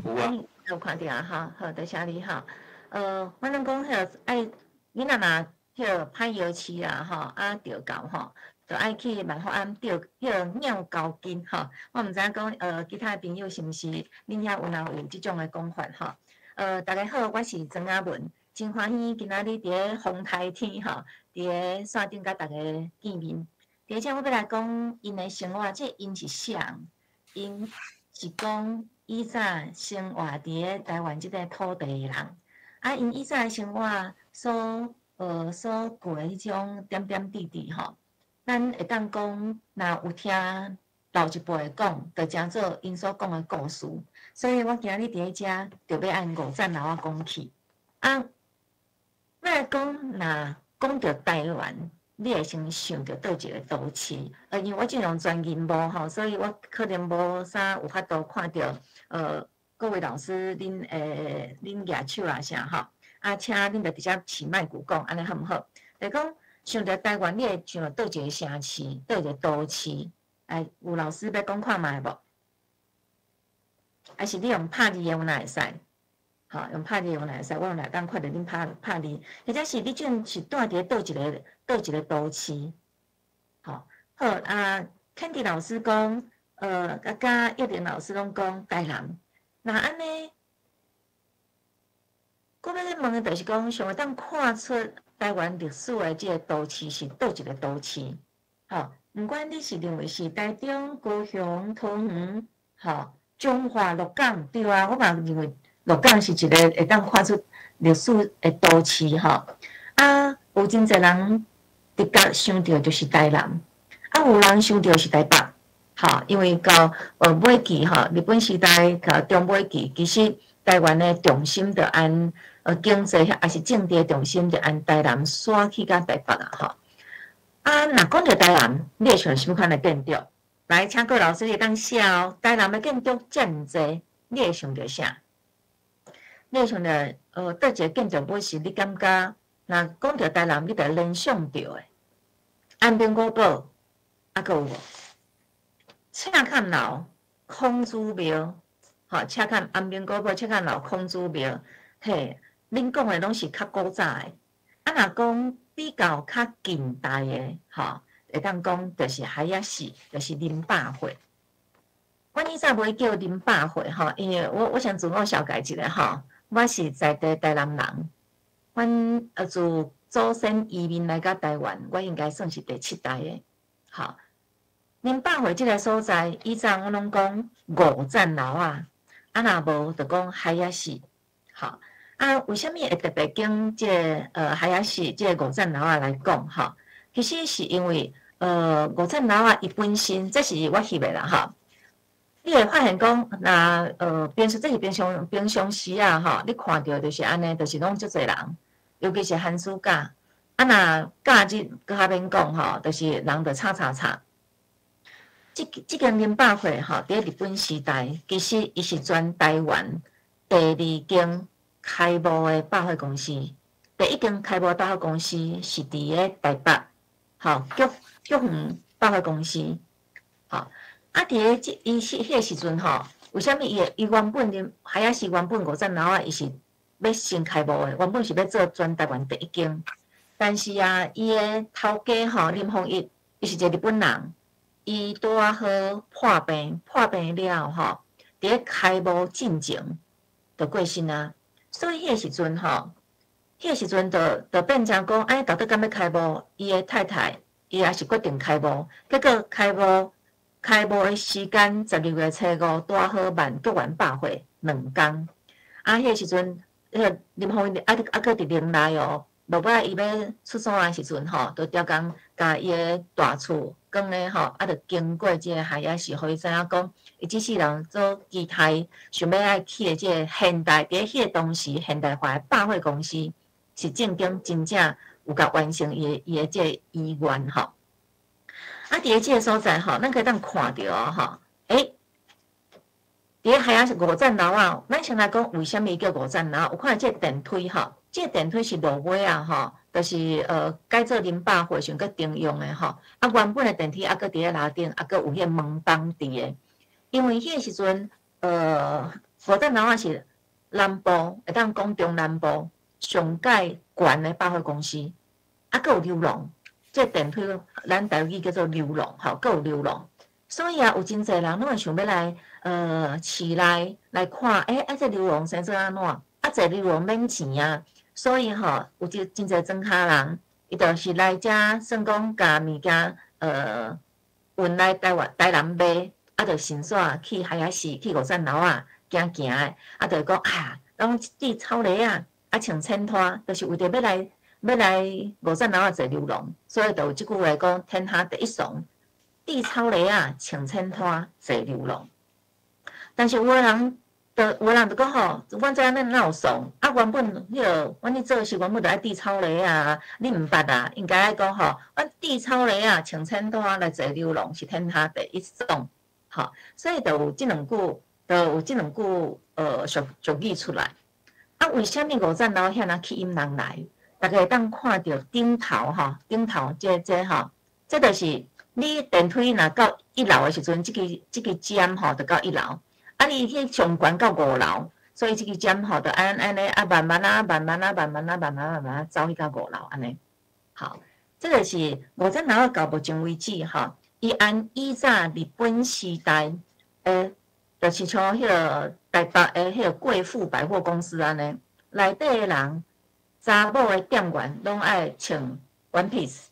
有啊。有看到啊，哈，好，多谢你哈。反正讲迄个爱，囡仔若迄个歹药饲啊，吼，啊着到吼，就爱去万福庵钓迄个鸟高筋吼。我毋知影讲其他朋友是毋是恁遐有即种诶讲法吼？大家好，我是曾雅文，真欢喜今仔日伫咧风台天吼，伫咧线顶甲大家见面。而且我要来讲因诶生活，即因是啥？因是讲以早生活伫咧台湾即个土地诶人，啊，因以早诶生活所过诶迄种点点滴滴吼，咱会当讲，若有听老一辈讲，就诚做因所讲诶故事。所以我今日伫咧遮，就要按五站老讲起。啊，咱来讲，若讲到台湾。你会先想到倒一个都市？因为我这种专业无吼，所以我可能无啥有法度看到各位老师恁举手啊啥吼，啊，请恁就直接起麦鼓讲，安尼好毋好？就讲想到台湾，你会想到倒一个城市，倒一个都市？有老师要讲看卖无？还是你用拍字的有哪会使？好，用拍字有哪会使？我用来当看到恁拍字，或者是你阵是住伫倒一个都市？好，好啊。Candy 老师讲，甲叶玲老师拢讲台南。那安尼，我要咧问的就是讲，想要当看出台湾历史的这个都市是倒一个都市？好，不管你是认为是台中、高雄、桃园，好，中华、鹿港，对啊，我嘛认为鹿港是一个会当看出历史的都市吼。啊，有真侪人直觉想到就是台南，啊，有人想到是台北，吼，因为到尾期吼，日本时代到中尾期，其实台湾的重心就按经济还是政治的重心就按台南刷去到台北啊，吼。啊，若讲到台南，你会想什么款的建筑？来，请各位老师你当写哦。台南的建筑遮尔济，你会想到啥？你会想到倒一个建筑物是你感觉，若讲到台南，你就联想到的。安平古堡，啊，阁有无？赤坎楼、孔子庙，吼，赤坎安平古堡、赤坎楼、孔子庙，嘿，恁讲的拢是较古早的。啊，若讲比较较近代的，吼，会当讲就是海仔市，就是林百货。阮以前袂叫林百货吼，因为我先自我小解一下吼，我是在地台南人，阮自祖先移民来到台湾，我应该算是第7代的。好，林百货即个所在，以前我拢讲五站楼啊，啊若无就讲海仔市，好。啊，为什么会特别讲这海仔市这五站楼啊来讲吼？其实是因为五站楼啊，伊本身这是我翕的啦哈。你会发现讲，那平时这是平常时啊吼，你看到就是安尼，就是拢足侪人，尤其是寒暑假，啊那假日搁较免讲吼，就是人就吵。这间林百货吼，伫日本时代，其实伊是全台湾第2间开幕的百货公司。第1间开幕百货公司是伫咧台北，吼菊园百货公司，吼。啊，伫咧迄个时阵吼，为虾米伊原本海仔市原本五站楼啊，伊是要先开幕的，原本是要做全台湾第1间，但是啊，伊的头家吼林凤一，伊是一个日本人，伊拄啊好破病了吼，伫咧开幕进前就过身啊，所以迄个时阵吼，迄个时阵就变成讲，到底敢要开幕？伊的太太伊也是决定开幕，结果开幕的时间12月初5，拄好万菊园百货2天。啊，迄个时阵，林凤仪搁伫林内哦。落尾伊要出所的时阵吼，就调工甲伊的大厝讲咧吼，就经过即个海仔市，互伊知影讲，伊即世人做期待想要爱去的即个现代，伫迄个当时现代化的百货公司，是正有甲完成伊的即个意愿吼。啊，伫咧即个所在吼，咱可以当看到哦吼，伫咧海仔五站楼啊，咱先来讲为虾米叫五站楼？有看到即个电梯吼，即个电梯是落尾啊吼，就是改做林百货上个征用的吼。啊，原本的电梯搁伫咧楼顶，搁有迄个门板伫诶。因为迄个时阵五站楼啊是南部，会当讲中南部上界悬的百货公司，啊，佮有流浪，这电梯咱台语叫做流浪，吼，佮有流浪，所以啊，有真侪人拢会想要来市内来看，这流浪生做安怎？啊，这流浪免钱啊，所以吼，有真侪庄卡人，伊就是来遮算讲甲物件运来台南卖，啊，就先煞去海雅市去五站楼啊，行的，啊，就讲拢一地草泥啊，啊，穿衬拖，就是为着要来五站楼啊坐流浪，所以就有即句话讲天下第一爽，地草泥啊，穿衬拖坐流浪。但是有的人就讲吼，阮知影恁哪有爽？啊，原本迄个，阮咧做是原本就爱地草泥啊，你毋捌啊？应该爱讲吼，阮地草泥啊，穿衬拖来坐流浪是天下第一爽。吼，所以就有即两句，俗语出来。啊，为虾米五站楼遐啊吸引人来？大家会当看到顶头吼，顶头这吼，这就是你电梯若到1楼的时阵，这个尖吼就到1楼。啊，你去上悬到5楼，所以这个尖吼就安尼啊，慢慢走去到5楼安尼。好，这个是五站楼到目前为止吼，伊按以早日本时代就是像迄个台北迄个贵妇百货公司安尼，内底的人查某的店员拢爱穿 one piece，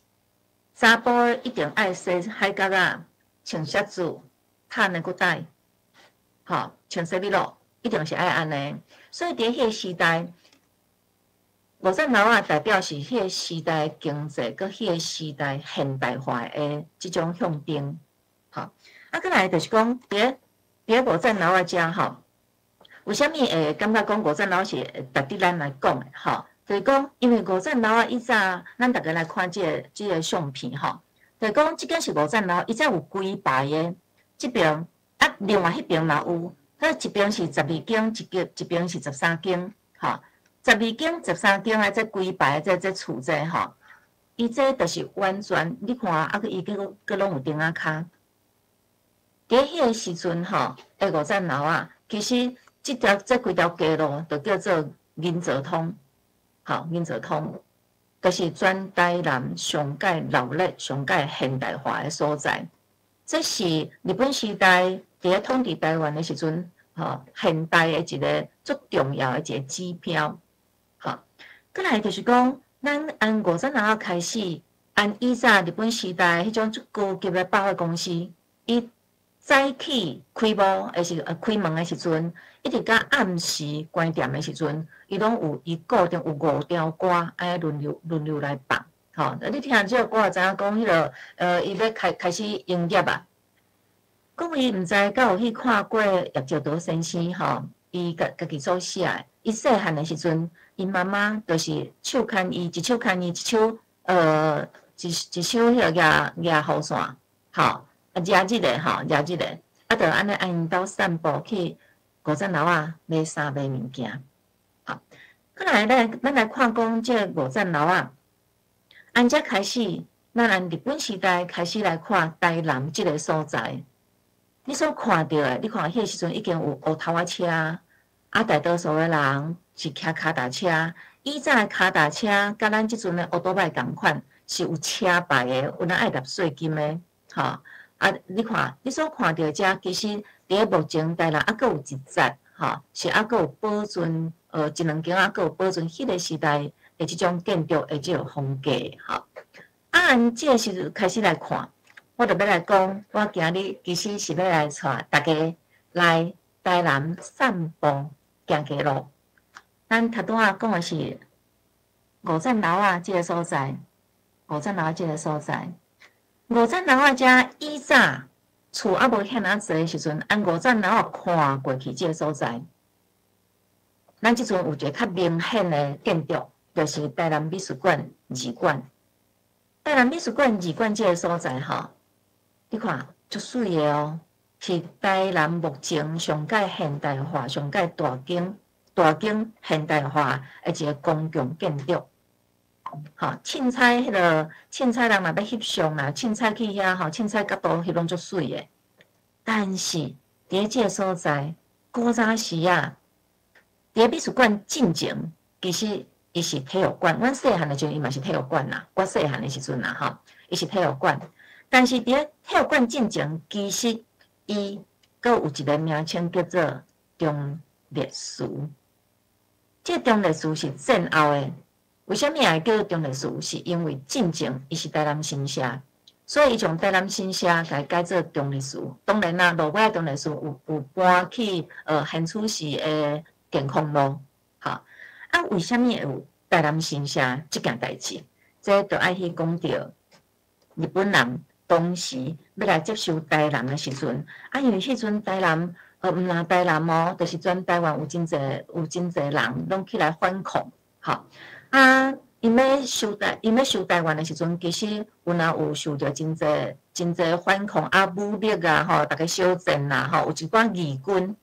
查甫一定爱洗海角啊，穿靴子，碳的骨带。吼，穿西米露一定是爱安尼，所以伫迄个时代，五站楼啊代表是迄个时代经济，佮迄个时代现代化的即种向定。吼，啊，再来就是讲，伫五站楼啊遮吼，为虾米会感觉讲五站楼是值得咱来讲的？吼，就是讲，因为五站楼啊，以早咱大家来看即个相片吼，就是讲，即间是五站楼，伊早有几排的，即边。啊，另外迄边嘛有，一边是12间，一边是13间，吼，12间、13间啊，这几排这厝这吼，伊这就是完全，你看啊，伊佮拢有顶仔骹。伫迄个时阵吼，五站楼啊，其实这几条街路就叫做银泽通，吼，银泽通，就是全台南上界热闹、上界现代化的所在。这是日本时代伫咧统治台湾的时阵，吼，现代的一个最重要的一个指标。吼，再来就是讲，咱按五站楼开始，按以早日本时代迄种最高级的百货公司，伊早起开幕的是开门的时阵，一直到暗时关店的时阵，伊拢有伊固定有5条歌，爱轮流来放。吼，你听这个歌，知影讲迄个伊要开始营业啊。讲伊毋知敢有去看过叶绍德先生吼，伊家己所写的。伊细汉的时阵，伊妈妈就是手牵伊，一手牵伊，一手一手迄个抓雨伞，吼，啊抓即个吼，抓即个，啊，就安尼按因兜散步去五站楼啊买衫买物件。好，再来咱来看讲这五站楼啊。按遮开始，咱按日本时代开始来看台南即个所在。你所看到的，你看迄个时阵已经有乌头仔车，啊，大多数的人是骑脚踏车。以前的脚踏车，甲咱即阵的乌多摆同款，是有车牌的，有人爱纳税金的，吼。啊，你看，你所看到遮，其实伫目前台南还佫有一节，吼，是还佫有保存，一两间还佫有保存迄个时代。的即种建筑的即种风格，吼。按即个时阵开始来看，我就要来讲，我今日其实是要来带大家来台南散步行街路。咱头拄仔讲的是五站楼啊，即个所在，五站楼即个所在，五站楼啊，遮以早厝还无遐尔济时阵，按五站楼啊看过去即个所在，咱即阵有一个较明显的建筑。就是台南美术馆二馆，台南美术馆二馆这个所在吼，你看足水的哦，是台南目前上界现代化、上界大景现代化的一个公共建筑。吼，凊彩迄个凊彩人若要翕相啦，凊彩去遐吼，凊彩角度翕拢足水的。但是伫即个所在，古早时啊，伫美术馆进前，其实伊是体育馆。阮细汉的时阵，伊嘛是体育馆啦。我细汉的时阵啦，吼，伊是体育馆。但是伫体育馆进前，其实伊阁有一个名称叫做中烈祠。这中烈祠是战后的。为什么会叫中烈祠？是因为进前伊是台南新社，所以伊从台南新社改做中烈祠。当然啦，落尾中烈祠有搬去现厝市的健康路，哈。啊，为什么会有台南新社这件代志？这就爱去讲到日本人当时要来接收台南的时阵，啊，因为迄阵台南毋啦台南哦，就是全台湾有真侪人拢起来反抗，哈。啊，因要收台湾的时阵，其实有受到真侪反抗啊、武力啊，吼，大家小战啦，吼，有一寡义军。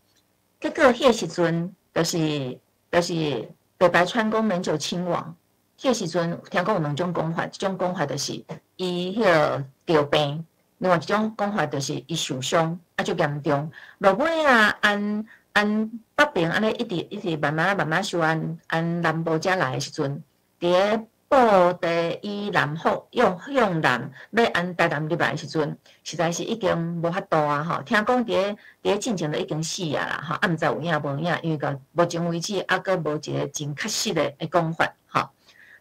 结果迄个时阵，就是北白川宫免久亲王。迄个时阵，听讲有两种讲法，一种讲法就是伊迄个着病，另外一种讲法就是伊受伤，啊，足严重。落尾啊，按北平安尼一直慢慢收按南部遮来的时阵，伫布地以南向南要按台南入来的时阵，实在是已经无法度啊！吼，听讲伫进前就已经死啊啦！吼，啊毋知有影无影，因为到目前为止还阁无一个真确实的讲法，吼。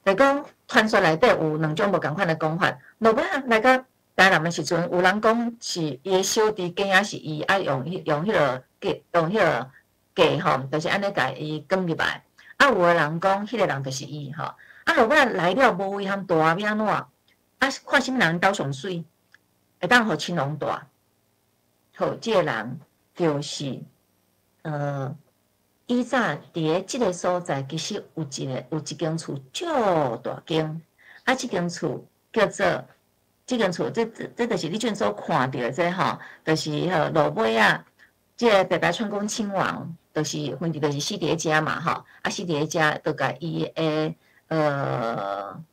来讲传说内底有两种无共款的讲法，落尾来到台南的时阵，有人讲是伊的小弟囝仔是伊，啊用迄个计吼，就是安尼甲伊讲入来。啊，有个人讲迄个人就是伊吼，啊落尾来了无遗憾大要安怎？啊，看什么人斗上水，会当互青龙大。好，这个人就是以早伫即个所在，其实有一间厝足大间，啊，即间厝叫做即间厝，这就是你阵所看到这吼，就是落尾啊，即个北白川宫亲王，就是分别就是死伫遮嘛吼，啊死伫遮，就甲伊的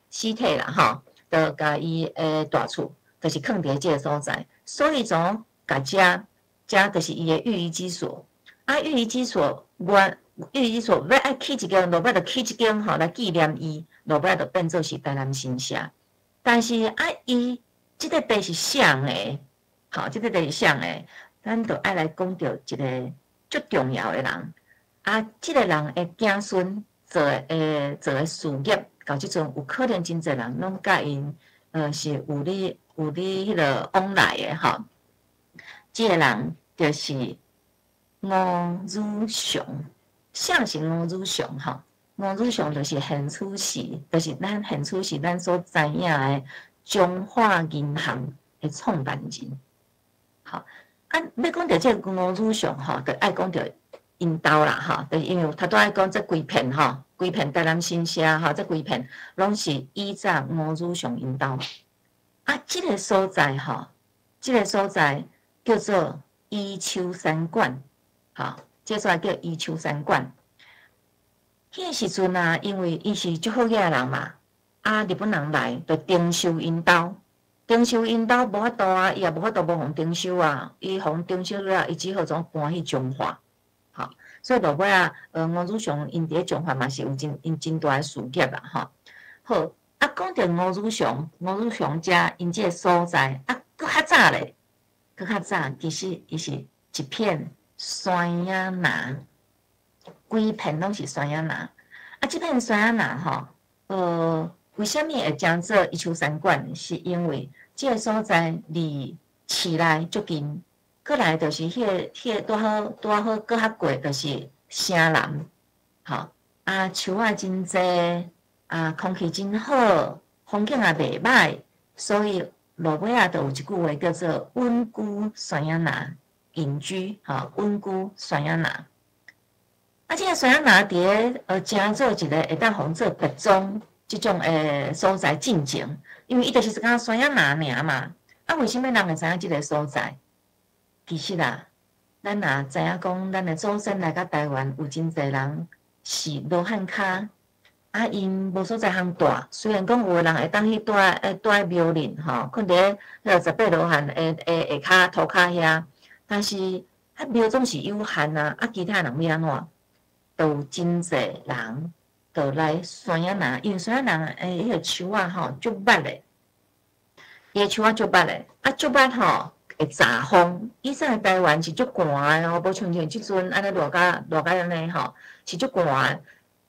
尸体啦吼，就甲伊的大厝，就是囥伫即个所在，所以从甲遮就是伊的御医之所。啊，御医之所，御医之所要爱起一间，落尾就起一间吼来纪念伊，落尾就变做是台南新社。但是啊，伊即个地是谁的？吼，即个地是谁的？咱就爱来讲到一个足重要的人。啊，即个人的子孙做的事业，到即阵有可能真侪人拢甲因是有你迄个往来的吼。即个人就是吴汝雄，啥是吴汝雄？吼，吴汝雄就是现厝市，就是咱现厝市咱所知影的中华银行的创办人。好，啊，要讲到这个吴汝雄吼，就爱讲到因兜啦，吼，就因为他都爱讲这规片吼，规片台南新社吼，这规片拢是依照吴汝雄因兜。啊，这个所在吼，这个所在叫做伊秋山馆。好，这出来叫伊秋山馆。迄个时阵啊，因为伊是足好野人嘛，啊，日本人来就征收因兜，征收因兜无法度啊，伊也无法度无互征收啊，伊互征收了，伊只好总搬去中华。好，所以落尾啊，吴汝雄因伫中华嘛是有真大诶事业啦，吼。好，啊，讲到吴汝雄遮因即个所在，啊，搁较早咧，其实伊是一片山野林，规片拢是山野林。啊，即片山野林吼，为虾米会讲做伊秋山馆？是因为即个所在离市内足近，过来就是迄个拄好搁较过就是城南，吼啊，树啊真济，啊，空气真好，风景也袂歹，所以落尾啊，就有一句话叫做稳居山野林。隐居哈，稳居山野林。啊，即个山野林伫诚做一个会当互做别种即种所在进前，因为伊就是一个山野林尔嘛。啊，为什么人会知影即个所在？其实啊，咱若知影讲，咱的祖先来到台湾有真侪人是罗汉脚，啊，因无所在通住。虽然讲有个人会当去住喺庙林吼，困伫迄18罗汉下骹涂骹遐。但是，迄啊，庙总是有限啊，啊，其他人要安怎？都有真侪人都来山仔拿，因为山仔拿迄个树啊吼，足捌的，伊个树啊足捌的，啊足捌吼会炸风。以前台湾是足寒的哦，无像即阵安尼热甲安尼吼，是足寒的。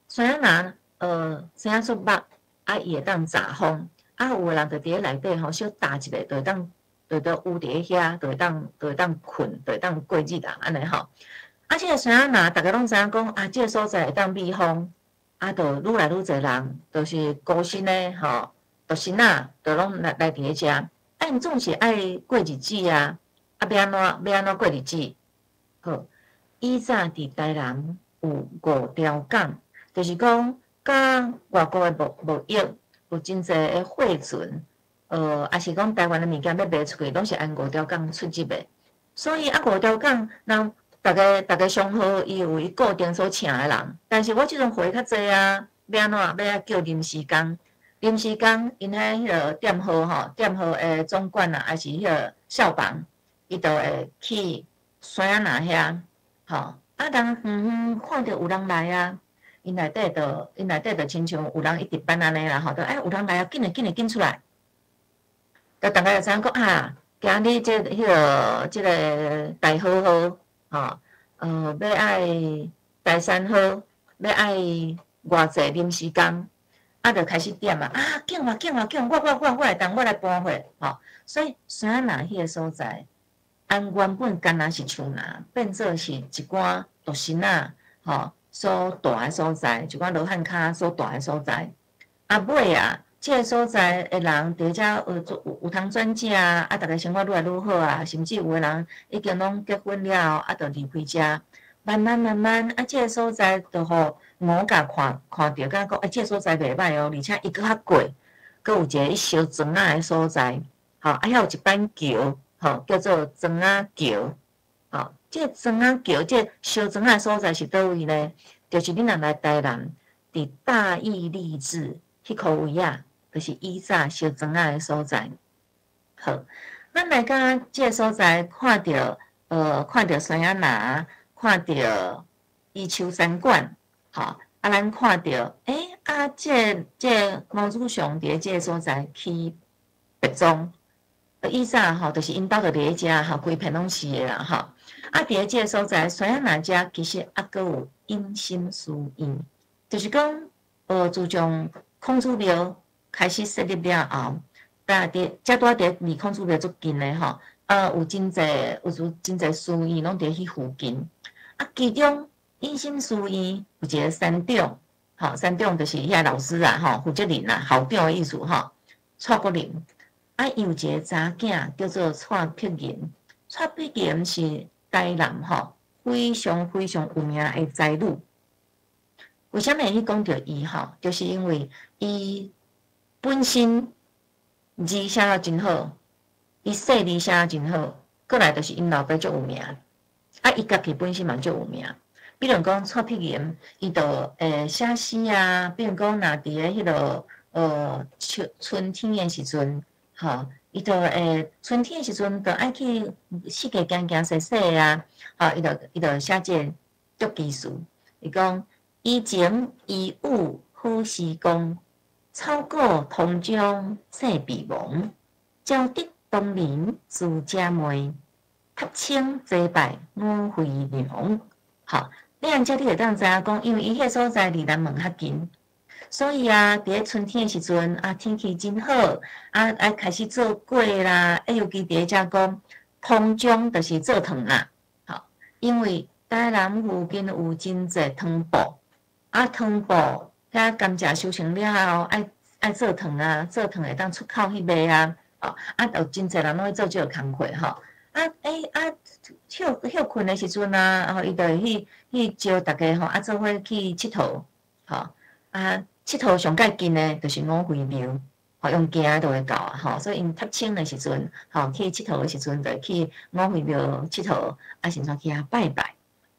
山仔拿生仔足捌，啊伊会当炸风，啊有个人就伫咧内底吼小搭一下，就会当有伫遐，就会当困，就会当过日啊安尼吼。啊，即个山仔拿，逐个拢知影讲啊，即个所在会当避风，啊，就愈来愈侪人，就是高薪的吼，独身仔，就拢来伫咧遮。啊，因总是爱过日子啊，啊，要安怎过日子？好，以早伫台南有五条港，就是讲甲外国的贸易有真侪的汇存，也是讲台湾的物件要卖出去，拢是按五条港出入的。所以啊，五条港人。大家上好，伊有伊固定所请的人，但是我即阵回较济啊，要安怎要叫临时工？临时工因迄个店号吼，店号的总管啊，还是迄个校房，伊就会去山仔拿遐，吼啊人看到有人来啊，因内底就亲像有人一直班安尼啦，吼，就有人来啊，紧出来，就大家就知影讲啊，今日即个大好好。吼，要爱第三号，要爱偌济临时工，啊，就开始点啊，紧，我来搬货，吼，所以山仔拿迄个所在，按原本干若是厝拿，变做是一寡独身仔，吼，所住的所在，一寡罗汉脚所住的所在，啊尾啊。即个所在的人，伫遮有通转正啊，逐个生活愈来愈好啊，甚至有个人已经拢结婚了，啊，就离开遮，慢慢，啊，即个所在就互五甲看着，甲讲，即个所在袂歹哦，而且伊搁较贵，搁有一个烧庄仔的所在，吼，啊，遐有一板桥，吼，叫做庄仔桥，吼，即个庄仔桥，即个烧庄仔的所在是倒位呢？就是恁若来台南，伫大义立志迄块位啊。就是以早烧庄仔的所在。好，咱来到即个所在，看到山仔拿，看到伊秋山馆，吼，啊，咱看到，即个毛主上伫即个所在去别庄，以早吼，就是因兜就伫咧遮，吼，规片拢是的啦，吼。啊，伫即个所在，山仔拿遮其实还阁有因心书院，就是讲，自从孔子庙。开始设立了后，遮拄啊伫离孔子庙足近的吼，有真侪书院拢伫迄附近。啊，其中因心书院有一个山长，吼，山长就是遐老师啊，吼，负责人啊，校长的意思吼，蔡国林。啊，伊有一个查囝叫做蔡碧莹，蔡碧莹是台南吼非常有名的才女。为什么伊讲到伊吼？就是因为伊。本身字写了真好，伊写字写了真好，过来就是因老爸足有名，啊，伊家己本身嘛足有名。比如讲蔡碧莹，伊就写诗啊，比如讲若伫咧迄落春天的时阵，吼，伊就春天的时阵，就爱去四界行踅啊，吼，伊就写这足技术，伊讲以前以物好时光。草果同江色碧黄，招得东林自家妹，塔青祭拜五惠娘。好，你按遮你会当知影讲，因为伊迄所在离咱门较近，所以啊，伫咧春天的时阵啊，天气真好，开始做粿啦，尤其伫咧遮讲同江就是做糖啦。好，因为台南附近有真侪糖铺，糖铺。遐甘蔗收成了后，爱做糖啊，做糖会当出口去卖啊，有真侪人拢会做这个工课吼。休困的时阵啊，然后伊就会去招大家吼，做伙去佚佗，吼，佚佗上界近的，就是五惠庙，吼，用行就会到啊，吼，所以因读清的时阵，吼，去佚佗的时阵，就去五惠庙佚佗，甚至去遐拜拜。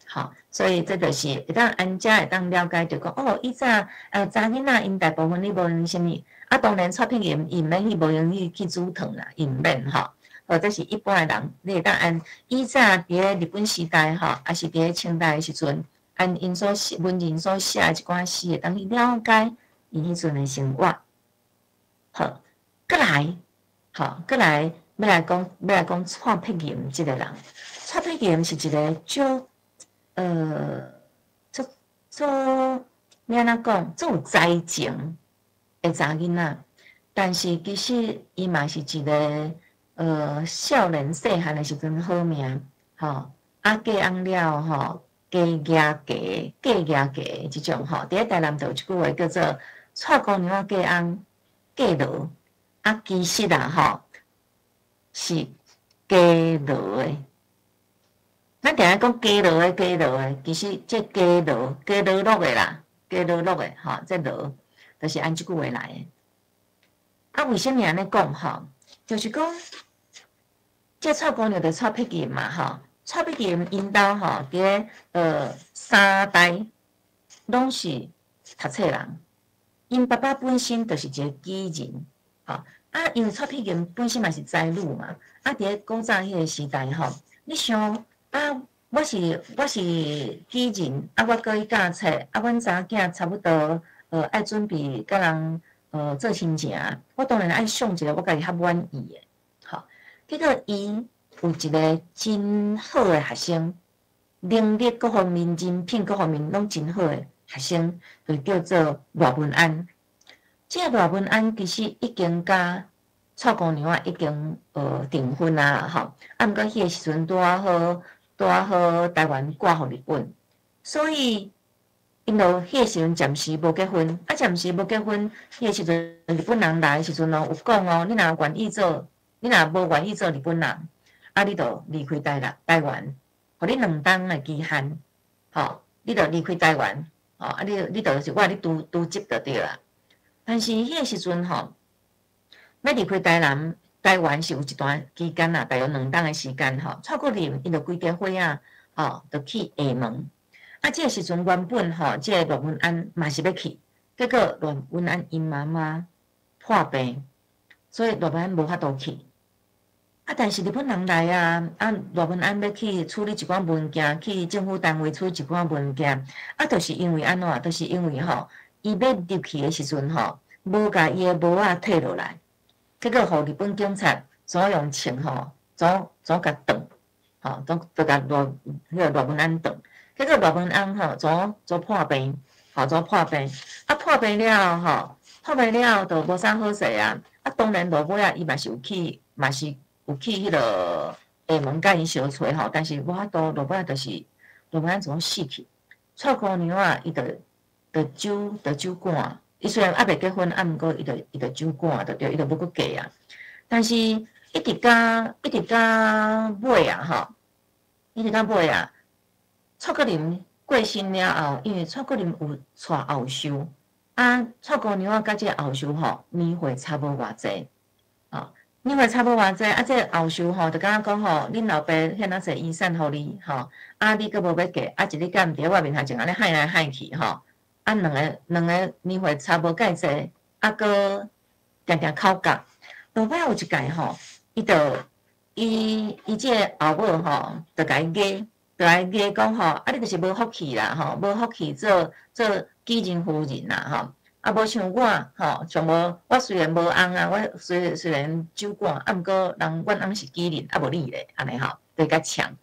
好，所以这就是会当安遮会当了解着讲，以早查囡仔因大部分你无用啥物，当然蔡碧莹伊免去无用去煮糖啦，伊毋免吼。或者是一般的人，你会当按以前伫日本时代吼，还是伫清代的时阵，按因所写文人所写的一寡诗，会当去了解因迄阵的生活。好，过来，好，过来要来讲蔡碧炎即个人。蔡碧炎是一个足要安怎讲，足有才情的查囡仔，但是其实伊嘛是一个少年细汉的时阵好命，吼，嫁翁了吼，嫁嫁即种吼，伫咧台南就有一句话叫做蔡姑娘嫁翁嫁罗，其实吼是嫁罗的。咱定下讲加罗的，其实这加罗落的啦，加罗落的吼，这罗就是按即句话来的。为什么安尼讲吼？就是讲，这蔡姑娘就蔡碧炎嘛吼，蔡碧炎因兜吼，伫三代拢是读册人，因爸爸本身就是一个举人，吼因为蔡碧炎本身嘛是才女嘛，伫咧古早迄个时代吼，你想。我是举人，我搁去教册，阮查囝差不多，爱准备甲人做亲情，我当然爱想一个我家己较满意的，吼。结果伊有一个真好的学生，能力各方面、人品各方面拢真好的学生，就叫做罗文安。这罗文安其实已经甲蔡姑娘已经订婚啊，吼。毋过迄个时阵拄好台湾挂互日本，所以因就迄个时阵暂时无结婚，暂时无结婚，迄个时阵日本人来的时阵有讲你若愿意做，你若无愿意做日本人，你就离开台湾，互你2冬的期限，吼，你就离开台湾，吼，你就是我你拄接就对啦。但是迄个时阵吼，要离开台湾是有一段期间啦，大约2冬的时间吼。蔡国林伊就规家伙就去厦门。这个时阵原本这个罗文安嘛是要去，结果罗文安因妈妈破病，所以罗文安无法度去。但是日本人来罗文安要去处理一寡文件，去政府单位处理一寡文件，就是因为安怎？就是因为伊要入去的时阵无甲伊的帽仔摕落来。结果，互日本警察怎用枪怎甲断，就甲罗文安断。结果罗文安怎破病，怎破病，破病了就无啥好势啊。当然落尾伊嘛是有去迄落厦门甲因相找但是无法度落尾就是罗文安怎死去。蔡姑娘伊就酒馆。伊虽然未结婚，毋过伊就酒馆，就对，伊就要搁嫁啊。但是一直到尾蔡国林过身了后，因为蔡国林有娶后叔，蔡姑娘甲这个后叔年岁差无偌济，年岁差无偌济，这个后叔就敢若讲恁老爸遐那侪遗产互你，你阁无要嫁，一日甲毋伫外面头前安尼害来害去两个年岁差无介济，搁定定口角。落尾有一届伊这个后母就甲伊讲你就是无福气啦无福气做举人夫人啦无像我像我虽然无翁我虽然酒馆毋过阮翁是举人无你咧安尼对甲呛。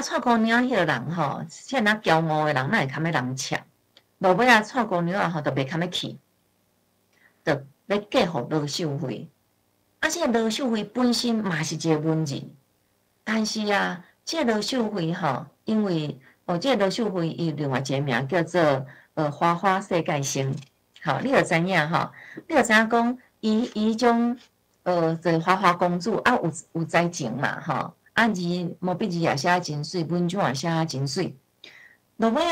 蔡姑娘迄个人像那骄傲的人，哪会堪要人呛？落尾蔡姑娘就袂堪要去，就要嫁互罗秀惠。这个罗秀惠本身嘛是一个文人，但是这个罗秀惠因为这个罗秀惠伊有另外一个名叫做花花世界星，你就知影你就知影讲伊种这花花公主有才情嘛字毛笔字也写真水，文章也写真水，落尾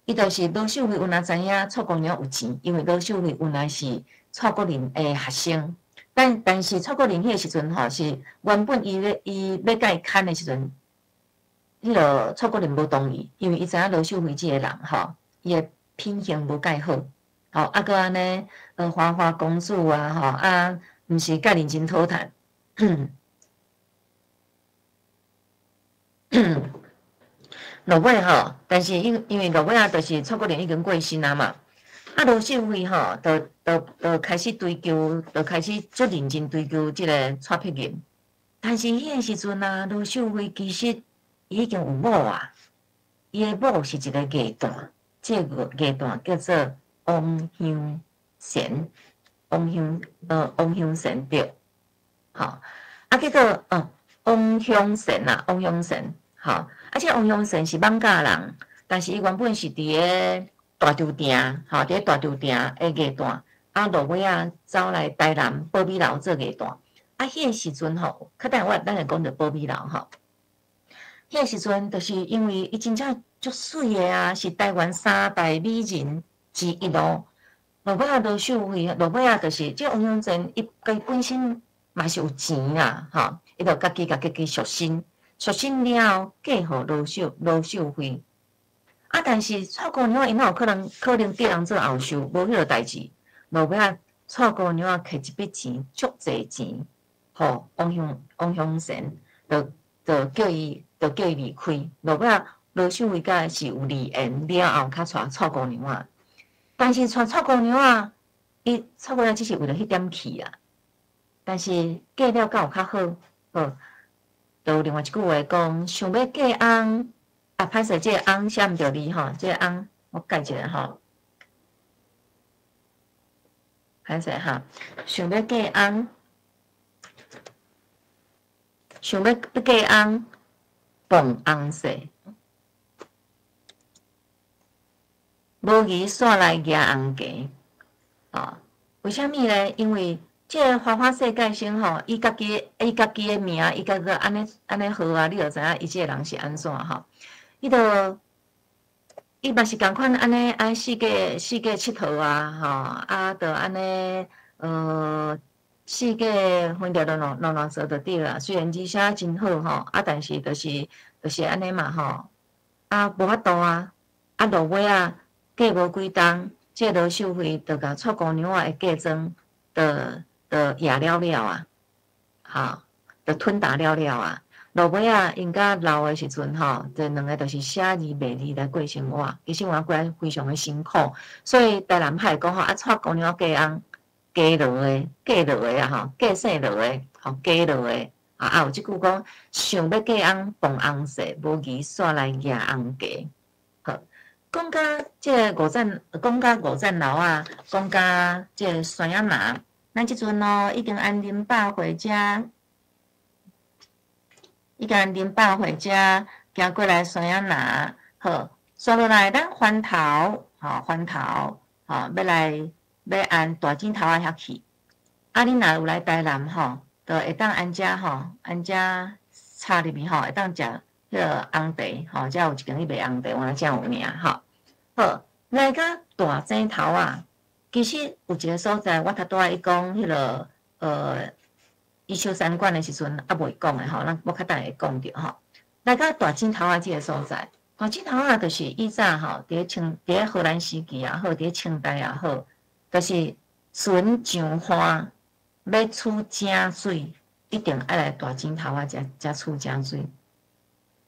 伊就是罗秀惠有哪知影蔡姑娘有钱，因为罗秀惠原来是蔡国林的学生。但是蔡国林迄个时阵是原本伊要甲伊牵的时阵，迄个蔡国林无同意，因为伊知影罗秀惠即个人伊的品行无介好，搁安尼花花公主毋是甲认真讨谈，落尾吼，但是因为落尾啊，就是蔡国良已经过身啊嘛，啊罗秀辉吼，就开始追求，就开始足认真追求即个蔡碧莹。但是迄个时阵啊，罗秀辉其实已经有某啊，伊的某是一个艺旦，这个艺旦叫做王香贤，王香贤对，好，啊结果王香贤啊，王香贤，好，而且王香贤是艋舺人，但是伊原本是伫个大稻埕，吼，伫大稻埕的艺旦，啊落尾啊走来台南保米楼做艺旦。啊，迄个时阵吼，较等咱会讲着保米楼吼。迄个时阵，就是因为伊真正足水个啊，是台湾三大美人之一咯。落尾啊，罗秀慧，落尾啊，就是即王永贞，伊本身嘛是有钱啦，吼，伊就家己赎身，赎身了后嫁互罗秀慧。啊，但是蔡姑娘因哪有可能叫人做后寿，无迄个代志。落尾啊，蔡姑娘摕一笔钱，足济钱。吼，王向贤就叫伊离开。落尾啊，罗秀慧甲是有离缘了后，较带蔡姑娘啊。但是带蔡姑娘啊，蔡姑娘只是为了迄点气啊。但是嫁了敢有较好？好，就另外一句话讲，想要嫁翁啊，歹势，这个翁写毋着字吼，这个翁我改一下吼，歹势哈，想要嫁翁。想要嫁翁，傍翁婿，无义煞来举翁家。哦，为虾米呢？因为这个花花世界上吼，伊家己的名，伊家个安尼好啊，你就知影伊这个人是安怎吼？伊嘛是共款安尼四界佚佗啊，吼啊，就安尼世界分着乱做就对啦。虽然字写真好吼，啊，但是就是安尼嘛吼，啊，无法度啊，啊，落尾啊，过无几冬，这罗秀慧就甲蔡姑娘的嫁妆，就野了啊，吼，就吞打了啊。落尾啊，因甲老的时阵吼，这两个就是写字卖字来过生活，其实我过来非常的辛苦，所以台南派讲吼，啊，蔡姑娘嫁翁。嫁落的啊吼，嫁姓落的，吼嫁落的啊，有即句讲，想要嫁翁傍翁婿，无义煞来举翁家。好，讲到即个五站楼啊，讲到即个山野南，咱即阵咯已经安林百回家，行过来山野南，好，刷落来咱环头，要按大井头啊遐去，啊，你若有来台南吼，就会当安遮吼，安遮插入去吼，会当食迄个红茶吼，遮有一间去卖红茶，我遮有名吼。好，来到大井头啊，其实有一个所在，我头拄仔伊讲迄个伊修三馆的时阵啊，未讲的吼，我较等会讲着吼。来到大井头啊，即个所在，大井头啊，就是以前吼，伫荷兰时期也好，伫清代也好。就是纯上花要取井水，一定爱来大井头啊，才取井水，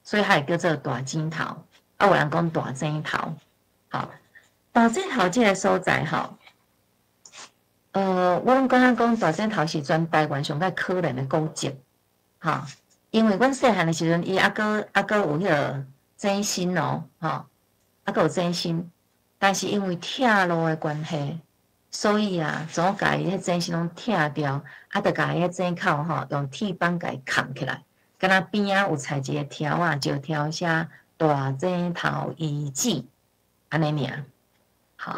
所以它会叫做大井头。啊，有人讲大井头，好，大井头这个所在吼，我拢感觉讲大井头是全台湾上较可怜的古迹，哈，因为阮细汉的时阵，伊还佫有迄个井身哦，哈，还佫有井身，但是因为铁路的关系。所以啊，总甲伊迄井是拢拆掉，啊，着甲伊迄井口吼用铁板甲伊扛起来，敢若边仔有踩一个条啊，石条写大井头遗址，安尼尔。好，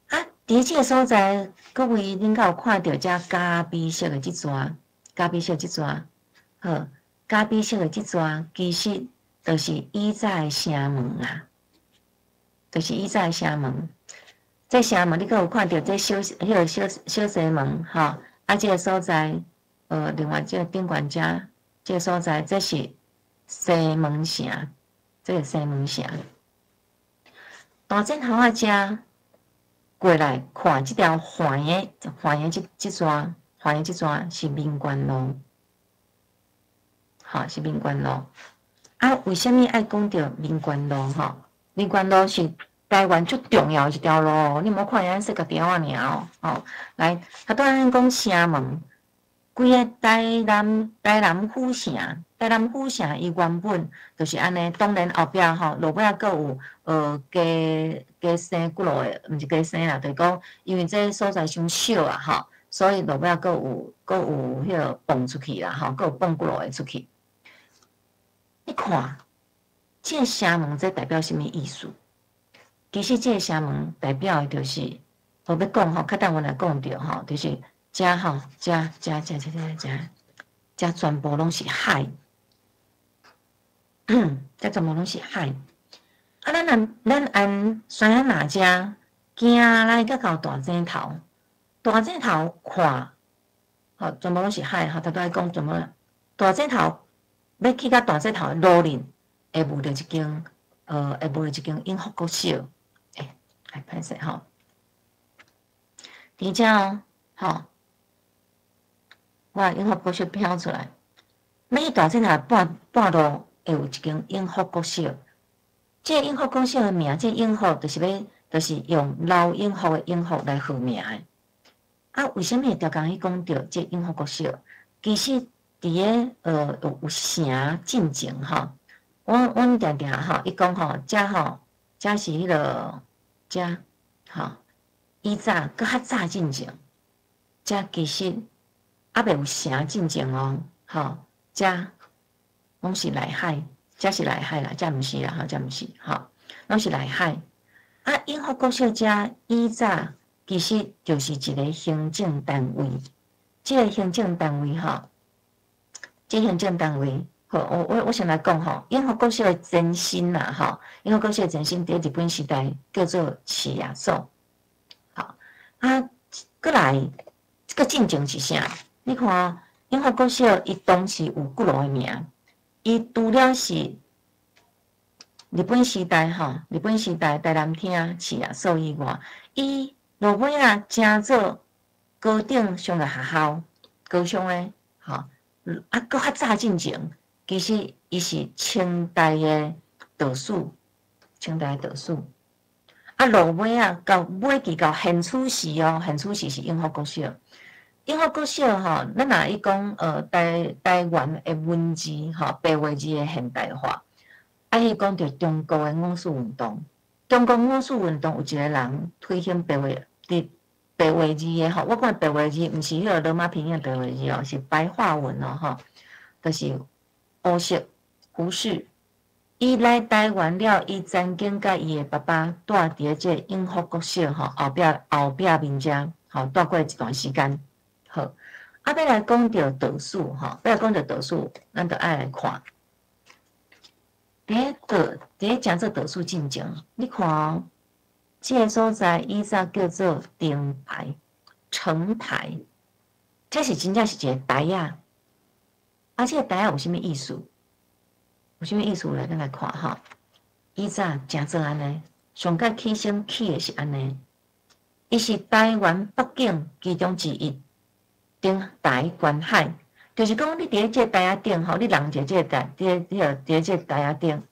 啊，伫即个所在，各位恁敢有看到遮咖啡色的即撮？咖啡色即撮？好，咖啡色的即撮，其实就是以前的城门啊，就是以前的城门。这城门，你阁有看到这小西门吼？啊，这个所在，另外这个顶管家，这个所在，这是西门城，这个西门城。大井头啊，遮过来看这条环的这段是民权路，好是民权路。啊，为什么爱讲到民权路吼？民权路是台湾最重要一条路，你莫看伊说个条啊尔哦。来，他当然讲城门，规个台南府城，台南府城伊原本就是安尼。当然后壁吼，落尾啊，阁有加生几落的，毋是加生啦，就是讲因为这所在伤小啊吼，所以落尾啊，阁有迄个放出去啦吼，阁有放几落的出去。你看，这个城门这代表什么意思？其实这个城门代表的就是，我要讲吼，较等我来讲着吼，就是遮吼，遮全部拢是海，遮全部拢是海。啊，咱按山仔哪遮行来到大井头，大井头看，吼，全部拢是海，吼，他都爱讲全部大井头。要去到大井头的路面，会无着一间，会无着一间永福国小，还歹势吼。伫遮哦，吼，我永福国小飘出来，要去大井头半路会有一间永福国小。这永福国小的名，这永福就是用老永福的永福来号名的。啊，为什么条讲伊讲到这永福国小？其实伫个有城进前吼，阮定定吼，伊讲吼，遮吼，遮是迄个遮吼，以早搁较早进前，遮其实还袂有城进前哦，吼，遮拢是内海，遮是内海啦，遮毋是啦，吼，遮毋是，吼，拢是内海。啊，永福国小遮以早其实就是一个行政单位，这个行政单位吼。这行政单位，好，我先来讲吼，永福国小的前身啦，吼，永福国小的前身伫日本时代叫做市役所，好，啊，过来这个进前是啥？你看，永福国小伊当时有几落的名，伊除了是日本时代吼，日本时代台南厅市役所以外，伊落尾啊，正做高等上个学校，高雄的，吼。啊，搁较早进前，其实伊是清代的道士，清代的道士。啊，落尾啊，到尾期到现处时哦，现处时是永福国小。永福国小吼，咱若伊讲台湾的文字吼，白话字的现代化。啊，伊讲着中国的五四运动，中国五四运动有一个人推行白话字的吼，我讲白话字毋是迄个罗马拼音白话字哦，是白话文哦吼，就是胡适。伊来台湾了，伊曾经甲伊的爸爸住伫这永福国小吼后壁面遮吼住过一段时间。好，啊，要来讲到道士吼，要来讲到道士，咱就爱来看。伫诚做道士进前，你看哦。这个所在以早叫做灯牌、城牌，这是真正是一个台啊！啊，这个台有啥物意思？有啥物意思来？咱来看哈。以早诚做安尼，上届起升起的是安尼，伊是台湾北境其中之一，顶台观海，就是讲你伫这台仔顶吼，你人伫这台，伫这台仔顶，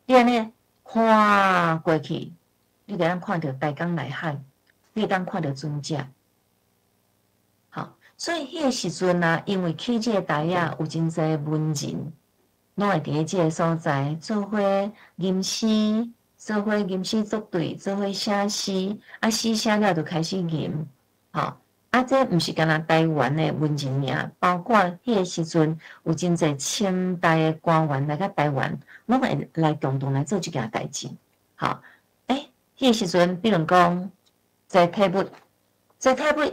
你安尼看过去。你会当看到大江内海，你会当看到船只，好，所以迄个时阵啊，因为起这个台啊，有真侪文人，拢会伫即个所在做伙吟诗，做伙吟诗作对，做伙写诗，啊诗写了就开始吟，好，啊这毋是干那台湾的文人尔，包括迄个时阵有真侪清代的官员来到台湾，拢会来共同来做即件代志，好。迄个时阵，比如讲，在泰物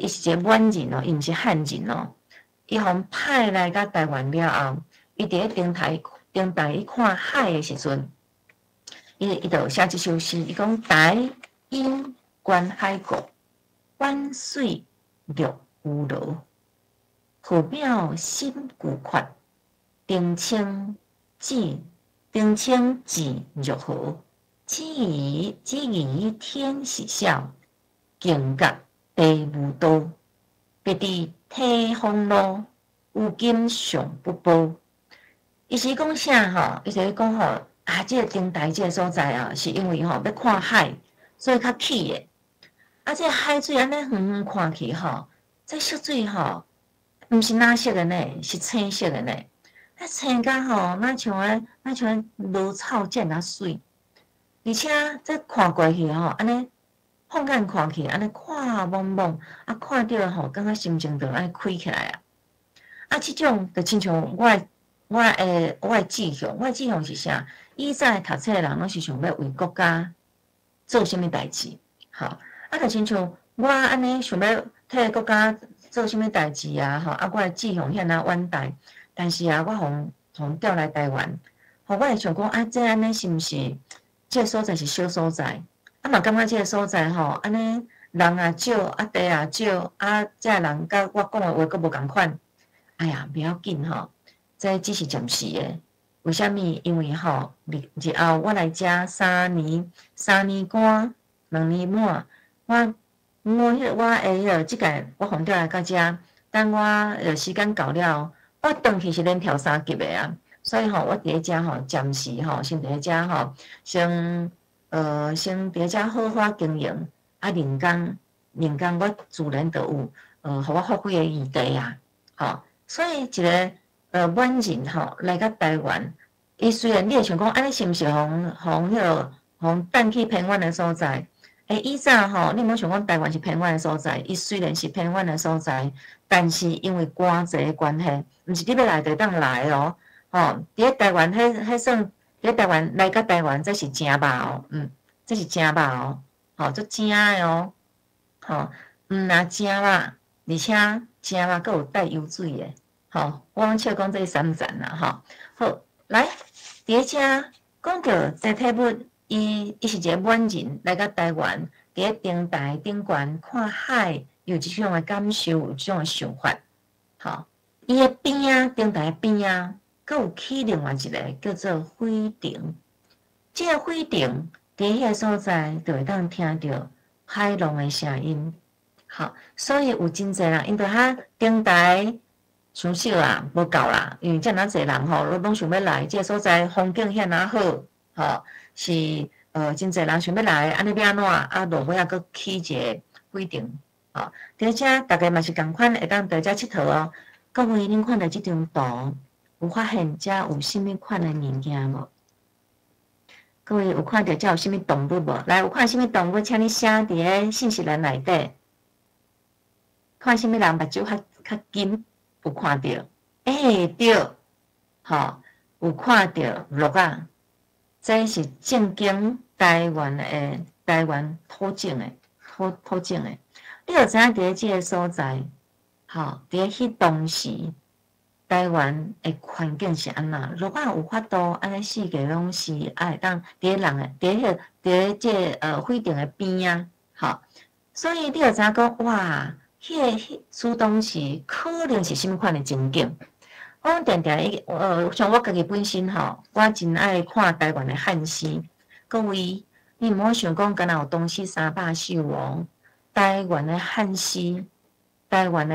伊是一个满人哦，伊毋是汉人哦。伊互派来到台湾了后，伊伫咧灯台伊看海的时阵，伊就写一首诗，伊讲台应观海国，万水绿无罗，河表心固阔，灯青几入河。只疑天喜笑，境界地无多。别地天风路，有今尚不报。伊是讲啥吼？伊就是讲吼，啊，即个灯台即个所在啊，是因为吼要看海，所以较起的。啊，即个海水安尼远远看去吼，这色水吼，毋是蓝色的呢，是青色的呢。啊，青甲吼，那像芦草剪啊水，而且再看过去吼，安尼放眼看去，安尼看茫茫，啊，看到吼，感觉心情就安尼开起来啊。啊，即种就亲像我的志向，我的志向是啥？以前读册的人拢是想要为国家做啥物代志，吼，啊，就亲像我安尼想要替国家做啥物代志啊，吼，啊，我的志向遐尔远大，但是啊，我互调来台湾，吼，我会想讲啊，这安尼是毋是即个所在是小所在？啊嘛，感觉即个所在吼，安尼人也少，啊地也少，啊，即个人甲我讲的话佫无共款。哎呀，不要紧吼，这只是暂时的。为虾米？因为吼，日后我来遮3年半，2年满，我即个我放调来到遮，等我时间到了，我转去是免跳3级的啊。所以吼，我伫咧遮吼，暂时吼，先伫咧遮吼，先伫咧遮好好经营，啊，人工我自然就有互我发挥的余地啊，吼。所以一个满人吼来到台湾，伊虽然你会想讲，安尼是毋是互等去偏远的所在？以前吼，你莫想讲台湾是偏远的所在，伊虽然是偏远的所在，但是因为官制的关系，毋是你要来就当来哦。吼，伫咧台湾，迄算伫咧台湾来到台湾，这是正肉哦，这是正肉哦，吼，足正的哦，吼，若正肉，而且正肉佫有带油水的，吼，我讲笑讲这3赞啦，吼，好，来，伫咧遮讲到这体物，伊是一个满人来到台湾，伫咧灯台顶悬看海，有即种的感受，有即种的想法，吼，伊的边啊，灯台边啊，佫有起另外一个叫做火亭，即个火亭伫迄个所在，就会当听到海浪的声音。好，所以有真侪人，因着遐灯台伤少啦，无够啦，因为遮尔侪人吼，拢想要来，即个所在风景遐尔好，吼，是真侪人想要来，安尼要安怎啊？落尾啊，佫起一个火亭，吼，伫遮大家嘛是共款，会当伫遮佚佗哦。各位，恁看到即张图，有发现遮有甚物款的物件无？各位有看到遮有甚物动物无？来，有看甚物动物，请你写伫咧信息栏内底。看什么人目睭较金，有看到？对，吼，有看到鹿啊，这是正经台湾土种的土种的。你有知影伫咧即个所在，吼，伫咧迄当时台湾的环境是安那？鹿啊有法度安尼四界拢是会当伫咧人的伫咧即个火亭的边啊，吼，所以你有知影讲哇？迄苏东时可能是甚物款的情景？我常常像我家己本身吼，我真爱看台湾的汉诗。各位，你毋好想讲敢若有东西300首哦。台湾的汉诗，台湾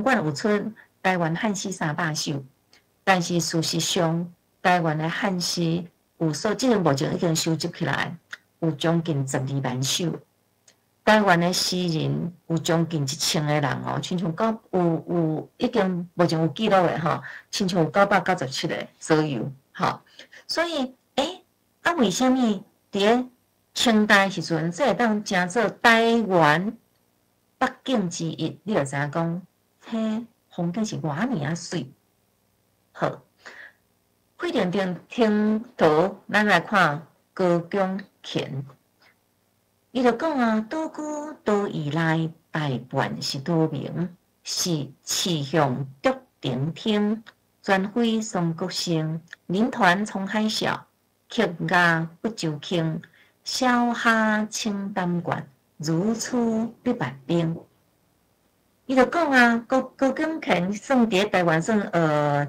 馆有出台湾汉诗300首，但是事实上，台湾的汉诗即个目前已经收集起来，有将近12万首。台湾的诗人有将近1000个人哦，亲像有已经目前有记录的吼，亲像有997个左右，吼。所以，为什么伫咧清代时阵，这会当称作台湾北境之一？你就知影讲，迄风景是偌尔啊水。好，火亭听图，咱来看高公乾。伊就讲啊，岛居岛以内，大半是岛民，是气象竹顶天，专飞松国生，林团冲海啸，客家不周轻，小虾清淡惯，如此必百兵。伊就讲啊，高公乾算伫咧台湾算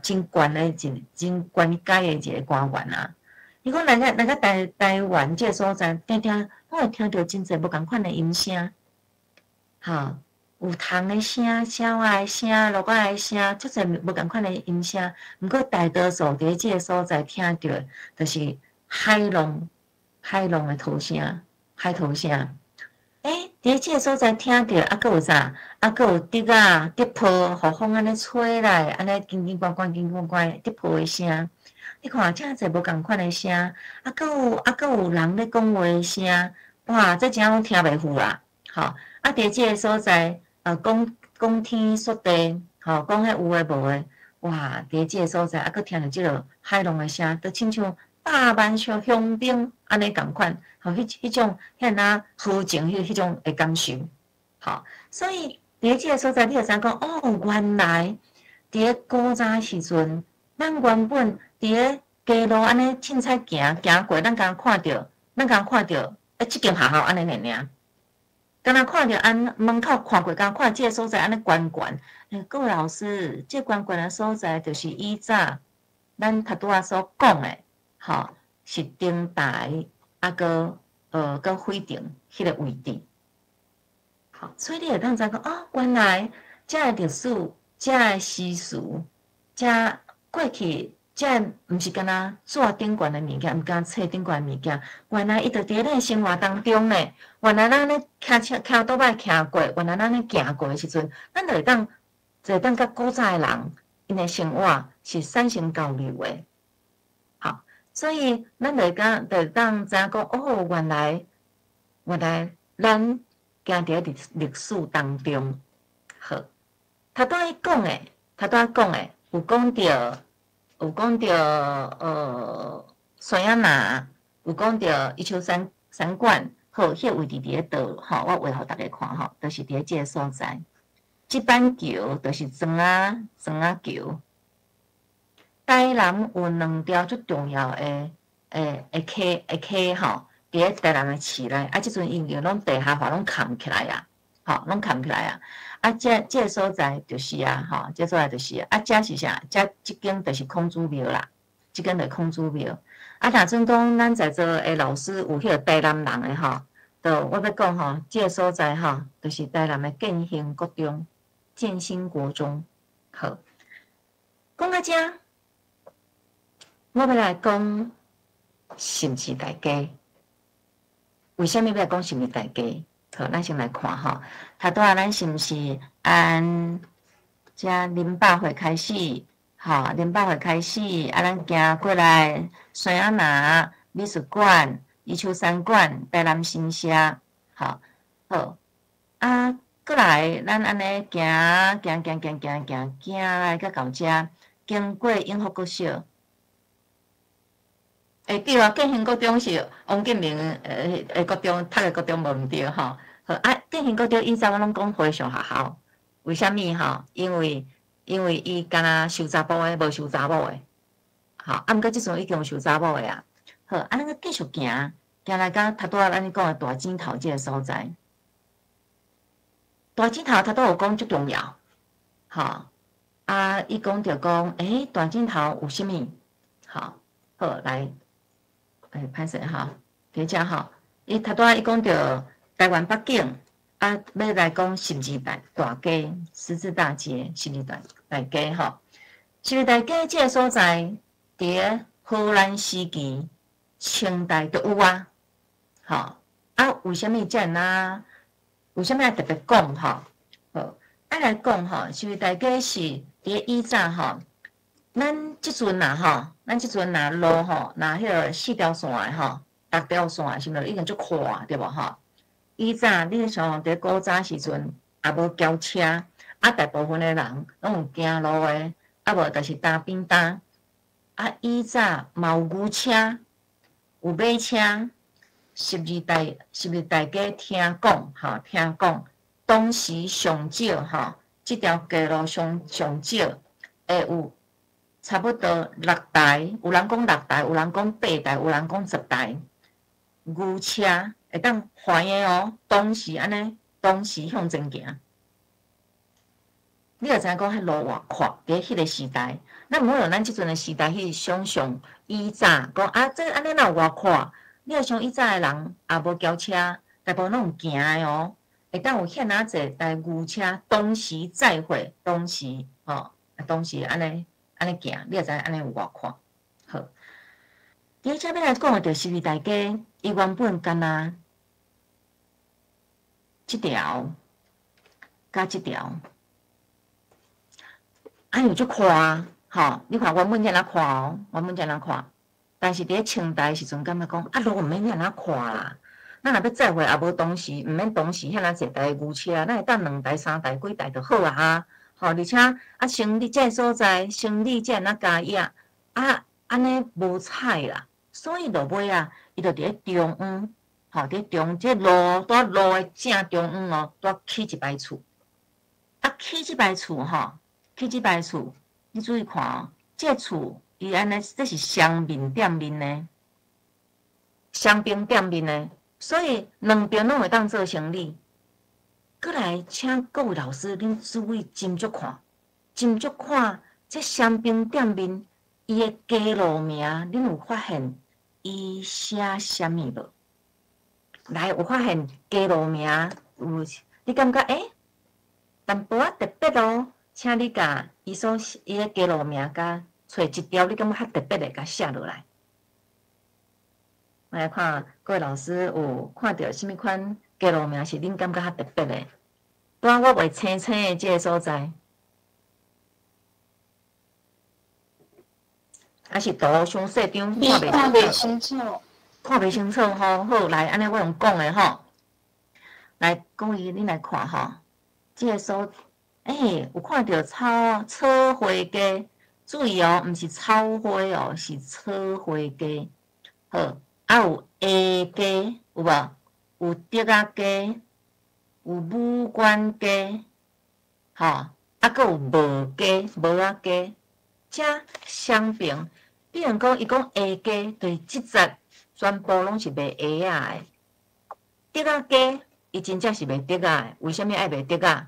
真悬的真悬阶的一个官员啊。伊讲来个台湾即个所在，常常拢会听到真侪无共款的音声，吼，有虫的声、鸟仔的声、鹿仔的声，足侪无共款的音声。毋过大多数伫即个所在听到，就是海浪的涛声，海涛声。伫即个所在听到，啊，佫有啥？啊，佫有竹啊、竹泡，互风安尼吹来，安尼金金关关、金关关，竹泡的声。你看，真侪无共款的声，啊，佫有人咧讲话的声，哇，这真拢听袂赴啦。吼，啊，伫即个所在，讲天说地，吼，讲迄有诶无诶，哇，伫即个所在，啊，佫听到即落海浪的声，都亲像百万像雄兵安尼共款，吼，迄种啊好情迄种诶感受，吼，所以伫即个所在，你会知讲，哦，原来伫古早时阵，咱原本伫街路安尼凊彩行过，咱敢看到，即间学校安尼尔。敢若看着安门口看过，敢看即个所在安尼悬悬。各位老师，即悬悬的所在，就是以早咱头拄仔所讲的，吼，是灯台，啊个火顶迄个位置。好，所以你会当知讲，哦，原来遮个历史、遮个习俗、遮过去。即毋是敢若纸顶悬的物件，毋敢册顶悬的物件。原来伊就伫咱生活当中呢。原来咱咧骑倒摆骑过，原来咱咧行过的时阵，咱就会当甲古早的人因的生活是产生交流的。好，所以咱就当知影讲，哦，原来咱行伫历史当中。好，头拄仔讲的，有讲到山野那，有讲到伊像三馆，好，迄个位置伫咧倒，吼，我画互大家看吼，就是伫咧即个所在。即板桥就是庄仔桥。台南有2条最重要的溪吼，伫咧台南的市内，啊，即阵因为拢地下化拢藏起来啊，吼，拢藏起来啊。啊，即个所在就是啊，吼，即所在就是啊，遮是啥？即间就是空祖庙啦，即间就是空祖庙。啊，若阵讲咱在座的老师有迄个台南人的吼，我要讲吼，即个所在吼，就是台南的建兴国中、建兴国中。好，讲到遮，我要来讲新时代街。为什么要讲新时代街？好，咱先来看吼，头拄仔咱是毋是按遮08岁开始？吼，08岁开始，啊，咱行过来山野那美术馆、伊秋三馆、台南新社，好，啊，过来咱安尼行来到到遮，经过永福国小。对啊，建兴国中是王建民国中，读的国中无毋对吼。好啊，建兴国中以前我拢讲回上学校，为虾米吼？因为伊敢若收查甫的，无收查某的。好，啊，毋过即阵已经有收查某的啊。好，啊，咱个继续行来到头拄仔咱讲的大井头即个所在。大井头头拄有讲足重要，吼啊，伊讲着讲，大井头有啥物？好来。歹势吼，伫遮吼，伊头拄仔伊讲着台湾北境，啊，要来讲十字大街、十字大街、十字大街吼。十字大街即个所在，伫荷兰时期、清代都有啊。吼啊，为虾米遮呐？为虾米要特别讲吼？好，来讲吼，十字大街是伫以前吼。咱即阵若路吼，若迄个4条线的吼，6条线的是毋是已经足宽对无吼？以早你像伫古早时阵也无轿车，啊，大部分的人拢有行路的，啊无就是搭便当。啊，以早嘛有牛车，有马车。十字大街听讲，当时上少吼，即条街路上少会有。差不多6台，有人讲6台，有人讲8台，有人讲10台。牛车会当还的哦，当时向前行。你就知影讲迄路偌宽，伫迄个时代，咱毋好用咱即阵的时代去想象以早讲啊，这安尼哪有偌宽？你要想以早的人也无轿车，大部分拢有行的哦，会当有遐仔济台牛车同时载会，同时同时安尼行，你也知安尼有偌看。好，第二只要来讲的就是为大家，伊原本干那即条加即条，有足看吼，你看原本遮看哦，原本遮看，但是伫咧清代时阵，感觉讲路毋免遐看啦。咱若要载回也无同时，毋免同时遐仔济台牛车，咱会当2台、3台、几台就好啊。吼，而且行李这所在，行李这加压，安尼无彩啦。所以落尾伊就伫咧中央，吼，伫中这路的正中央哦，起一排厝。起即排厝吼，起即排厝，你注意看哦，这厝伊安尼，这是双面店面呢，双边店面呢。所以两边拢会当做生理。过来，请各位老师，恁注意斟酌看，这双边店面伊的街路名，恁有发现伊写啥物无？来，有发现街路名有？你感觉淡薄仔特别咯，请你甲伊的街路名甲找一条，你感觉较特别的，甲写落来。来看各位老师有看到什么款街路名是恁感觉较特别的？当我画青青的这个所在，还是图伤细张，看袂清楚。看袂清楚吼，好来，安尼我用讲的吼，来各位恁来看吼，这个所有看到草花街，注意哦，毋是草花哦，是草花街，好。有下街有无？有竹仔街，有武馆街，吼，阁有帽街、帽仔街，遮双边。比如讲，伊讲下街，就是即节全部拢是卖鞋仔的。竹仔街，伊真正是卖竹仔的。为什么爱卖竹仔？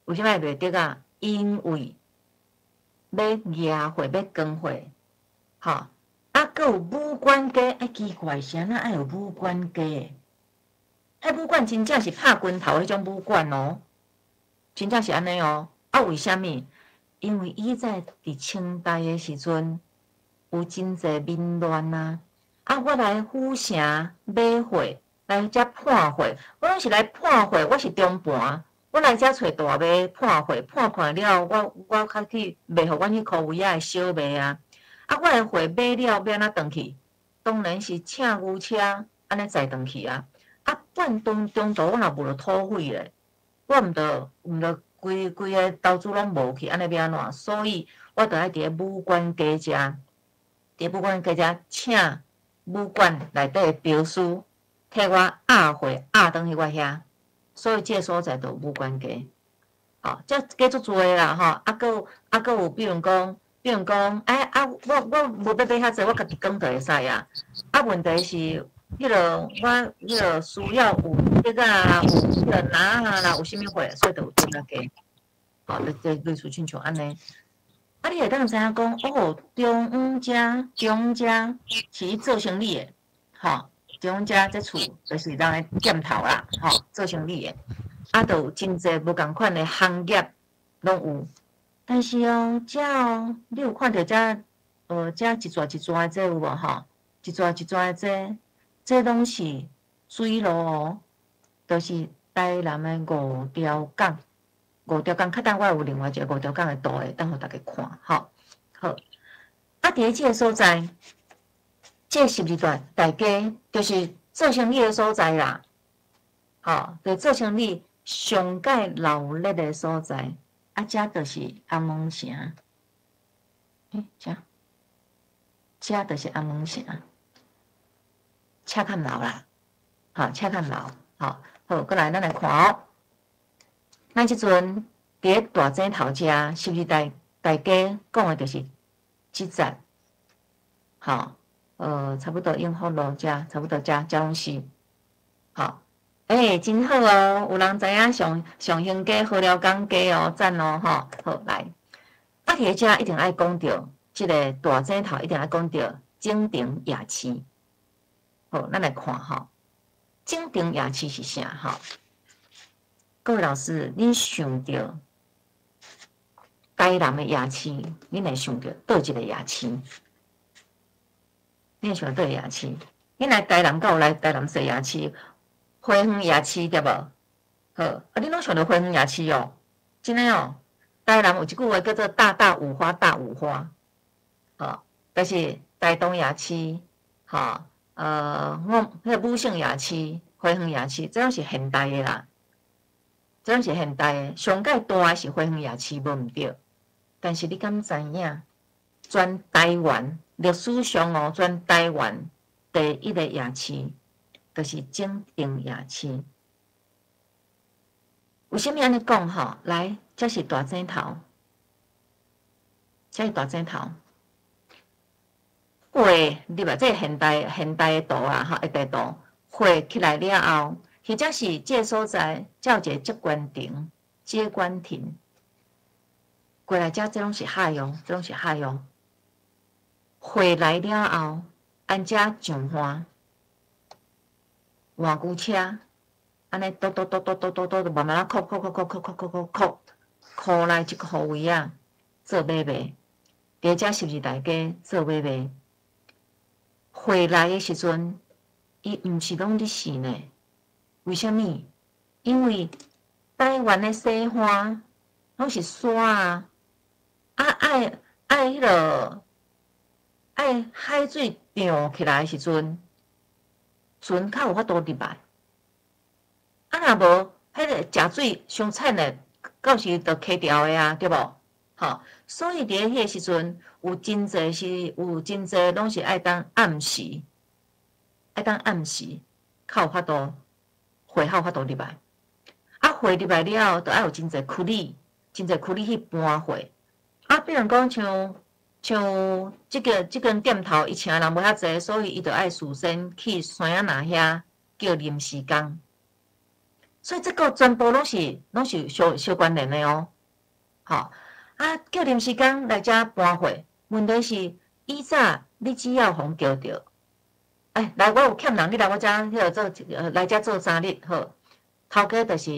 为什么爱卖竹仔？因为要压货、要光货，吼。阁有武馆街，奇怪，啥那爱有武馆街？迄武馆真正是拍拳头迄种武馆哦，真正是安尼哦。为虾米？因为以前伫清代的时阵，有真济民乱啊。我来府城买货，来遮判货，我拢是来判货，我是中盘，我来遮找大卖判货，判看了，我较去卖互阮迄箍位仔的小卖啊。我的货买了，要安怎转去？当然是请牛车安尼载转去啊！半中途我若无了土匪咧，我毋着规个投资拢无去，安尼要安怎？所以我着爱伫咧武馆街遮，伫武馆街遮请武馆内底的镖师替我压货压转去我遐，所以这个所在着武馆街。好，遮加足多啦吼，阁有比如讲。我无要买遐济，我家己讲就会使啊。问题是，我需要有竹仔啦，有荖仔啦，有啥物货，所以就有竹仔街。好，就类似亲像安尼。你会当知影讲，中遮是做生意的，中遮这厝就是人来店头啦，做生意的。就有真济无共款的行业拢有。但是你有看到遮一撮一撮的这有无吼？一撮一撮的这拢是水路哦，都是台南的五条港。五条港，较等我有另外一个五条港的图的，等互大家看好。伫咧这个所在，这是不是大家就是做生意的所在啦？就做生意上界闹热的所在。遮就是安蒙城，遮就是安蒙城，车坎楼啦，车坎楼，好，过来咱来看哦。咱即阵伫咧大井头遮，是不是大家讲的就是即节？差不多永福路遮，差不多遮拢是，真好哦！有人知影上兴街、好了港街哦，赞哦，好来。伫咧遮一定爱讲到，即个大井头一定爱讲到景亭夜市。好，咱来看吼，景亭夜市是啥？各位老师，恁想到台南的夜市，恁会想到倒一个夜市？恁想倒夜市？恁来台南，敢有来台南说夜市？花园夜市对无？好，恁拢想到花园夜市哦，真诶哦。台南有一句话叫做“大大五花，大五花”，好，就是台东夜市，好，我迄个武圣夜市、花园夜市，这拢是现代的啦，这拢是现代的。上界大的是花园夜市，无毋对。但是你敢知影？全台湾历史上哦，全台湾第一个夜市，就是正定夜市。为什么安尼讲吼？来，这是大井头，这是大井头。画对吧？这现代的图啊，哈，地图画起来了后，或者是这个所在叫一个接官亭，接官亭。过来遮，这拢是海哦，这拢是海哦。回来了后，按遮上花，换牛车，安尼嘟，慢慢靠来即个护位啊，做买卖。伫遮12大家做买卖。回来的时阵，伊毋是拢日时呢？为虾米？因为台湾的西花拢是沙啊，爱迄落。爱海水涨起来的时阵，船较有法度入来。若无，迄个食水上惨的，到时就溪掉的啊，对无？吼，所以伫迄个时阵，有真侪拢是爱当暗时，较有法度，会较有法度入来。会入来了后，就爱有真侪窟窿去搬会。比如讲像即间店头，伊请人无遐济，所以伊就爱事先去山仔那遐叫临时工。所以这个全部拢是相关联的哦。好，叫临时工来遮搬货，问题是以早你只要互叫着，来我有欠人，你来我遮迄个做来遮做3日好，头家就是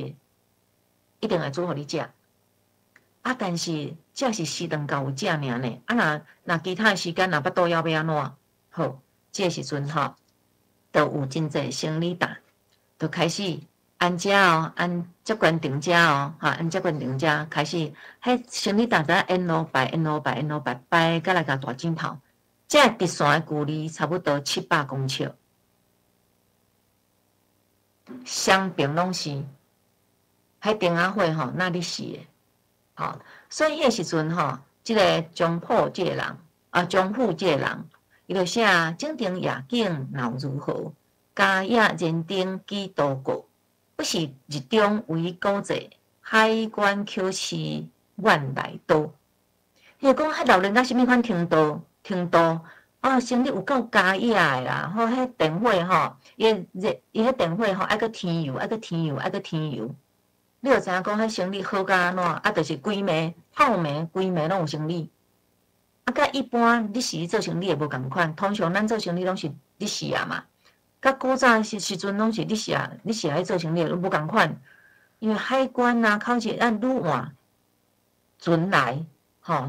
一定会煮互你食。但是这是时段到有食尔呢。若其他的时间，若巴肚要安怎？好，这时阵吼，就有真侪生理单，就开始按遮哦，按接管定遮哦，按接管定遮开始，迄生理单在沿路排，排甲来甲大井头，这直线的距离差不多700公尺，双边拢是，迄顶仔火吼，那日是的。所以迄个时阵吼，即个中埔即个人，中府即个人，伊就写正定夜景闹如何，家业认定几多个，不是日中为古迹，海关口市万来多。伊讲迄老人家啥物款听到，生理有够家业的啦，迄电火吼，伊迄电火吼爱个添油，你就知影讲，迄生理好甲安怎？就是规暝泡暝，规暝拢有生理。甲一般日时做生理也无共款，通常咱做生理拢是日时啊嘛。甲古早时阵拢是日时啊来做生理拢无共款，因为海关啊、考试愈晚船来，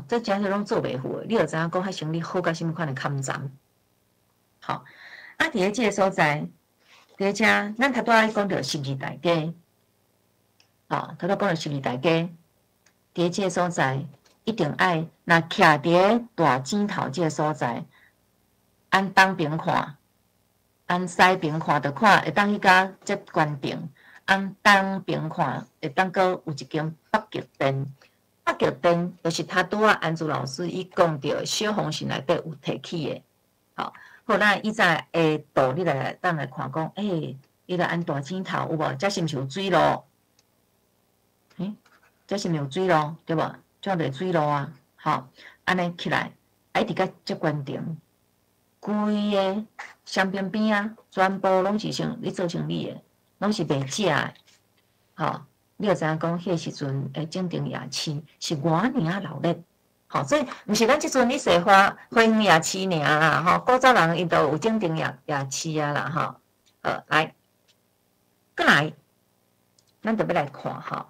这真是拢做袂赴的。你就知影讲，迄生理好甲啥物款的坎站。伫咧即个所在，伫咧遮，咱头拄仔讲到12大家。头拄讲到12大家，伫即个所在一定爱，若徛伫大井头即个所在，按东边看，按西边看，就看会当迄甲接官亭；按东边看，会当阁有一间北极殿。北极殿就是头拄仔安珠老师伊讲到小红线内底有提起的。好，咱以前下图你来当来看讲，伊来按大井头有无？这是毋是有水路？这是毋是有水路，对无？这就是水路啊。好，安尼起来，伫甲接官亭，规个双边边啊，全部拢是你做生理的，拢是卖食的。好，你就知影讲，迄时阵正定夜市是偌尔闹热。好，所以毋是咱即阵你说花园夜市尔啦，古早人伊都有正定夜市啊啦，来，过来。咱就要来看吼。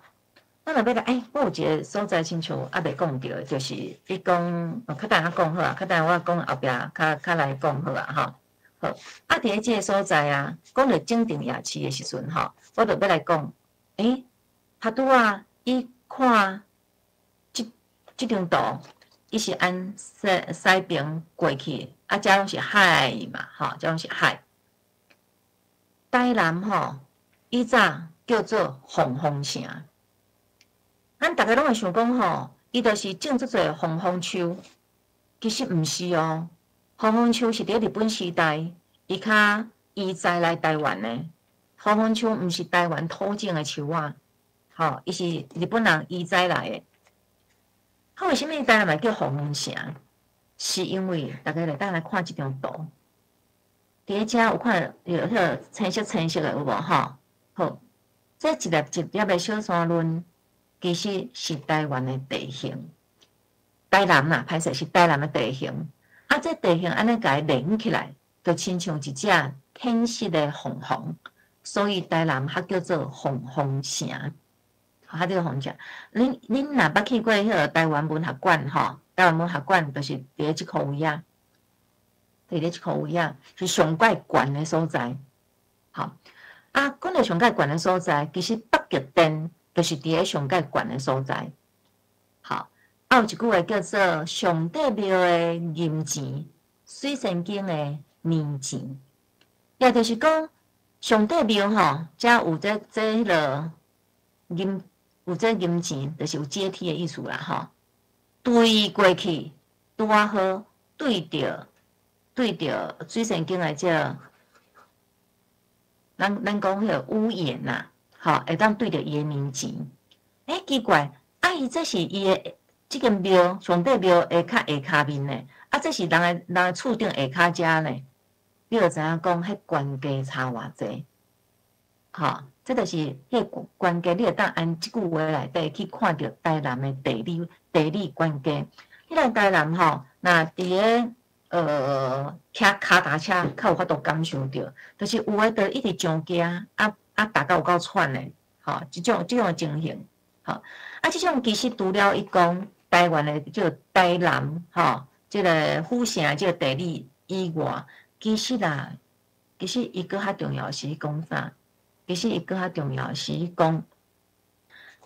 咱若要来，我有一个所在亲像还未讲着，就是你讲，较等下讲好啊，较等下我讲后壁，较来讲好啊，吼。好，啊，伫即个所在啊，讲到正定夜市的时阵吼，我就要来讲，拄拄啊，伊看即张图，伊是按西边过去，啊，遮拢是海嘛，吼，遮拢是海。台南吼，以早叫做凤凰城。咱大家拢会想讲吼，伊就是种足侪凤凰树，其实毋是哦。凤凰树是伫日本时代，伊较移栽来台湾的。凤凰树毋是台湾土种的树啊，吼，伊是日本人移栽来的。好，为什么台南嘛叫凤凰城？是因为大家来当来看即张图，伫遮有看有迄个青色的有无吼？好，这一粒的小山峦。其实是台湾的地形，台南啦，歹势是台南的地形。啊，这地形安尼甲伊连起来，就亲像一只天色的凤凰，所以台南它叫做凤凰城。它叫凤凰城。恁若捌去过迄个台湾文学馆吼？台湾文学馆就是伫咧即块位啊，伫咧即块位啊，是上界悬的所在。好，啊，讲到上界悬的所在，其实北极点。就是伫咧上界悬的所在，好，有一句话叫做上帝庙的银钱，水仙境的年钱，也就是讲上帝庙吼，遮有这迄个银，有这银钱，就是有阶梯的意思啦吼。对过去拄啊好，对着水仙境的这，咱讲迄个屋檐呐。好，会当对着伊诶面前，奇怪，伊这是伊诶即个庙，上帝庙下骹面呢，这是人诶厝顶下骹遮呢，你就知影讲，迄悬价差偌济。好，这就是迄个悬价，你会当按即句话内底去看到台南诶地理悬价。迄个台南吼，若伫咧骑骹踏车，较有法度感受到，就是有诶，就一直上架大家有够喘诶，吼，即种情形，吼，即种其实除了伊讲台湾诶，即个台南，吼，即个府城即个地理以外，其实伊搁较重要是讲啥？其实伊搁较重要是讲，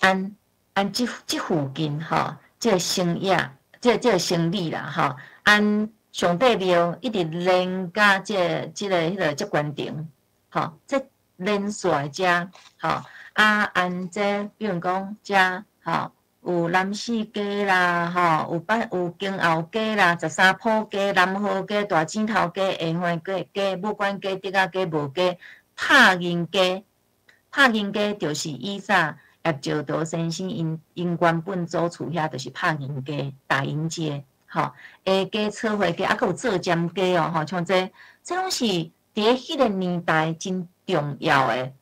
按即附近，吼，即个生业，即个生理啦，吼，按上帝庙一直连甲即个迄个接关顶，吼，即连续遮，吼，按这，比如讲遮，吼，有南市街啦，吼，有京后街啦，13铺街、南河街、大井头街、下花街、武馆街、德仔街、无街、拍银街就是以早叶石道先生因原本祖厝遐，就是拍银街、大银街，吼，下街、草花街，还有做尖街哦，吼，像这拢是伫咧迄个年代真重要诶，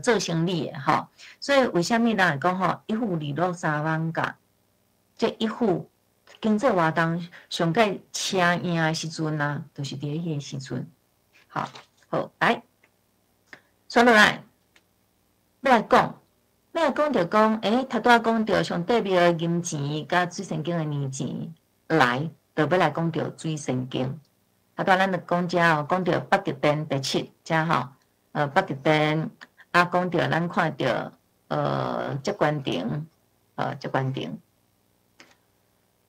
做生意诶，吼，所以为虾米人会讲吼，一户二路三万甲，这一户经济活动上界车赢诶时阵啊，就是伫咧迄个时阵，好，来，说落来，要来讲着讲，头拄仔讲着上帝庙诶银钱，甲水仙境诶年钱，来，就要来讲着水仙境。咱就讲遮哦，讲到北极点第7遮吼，北极点讲到咱看到接关顶，接关顶。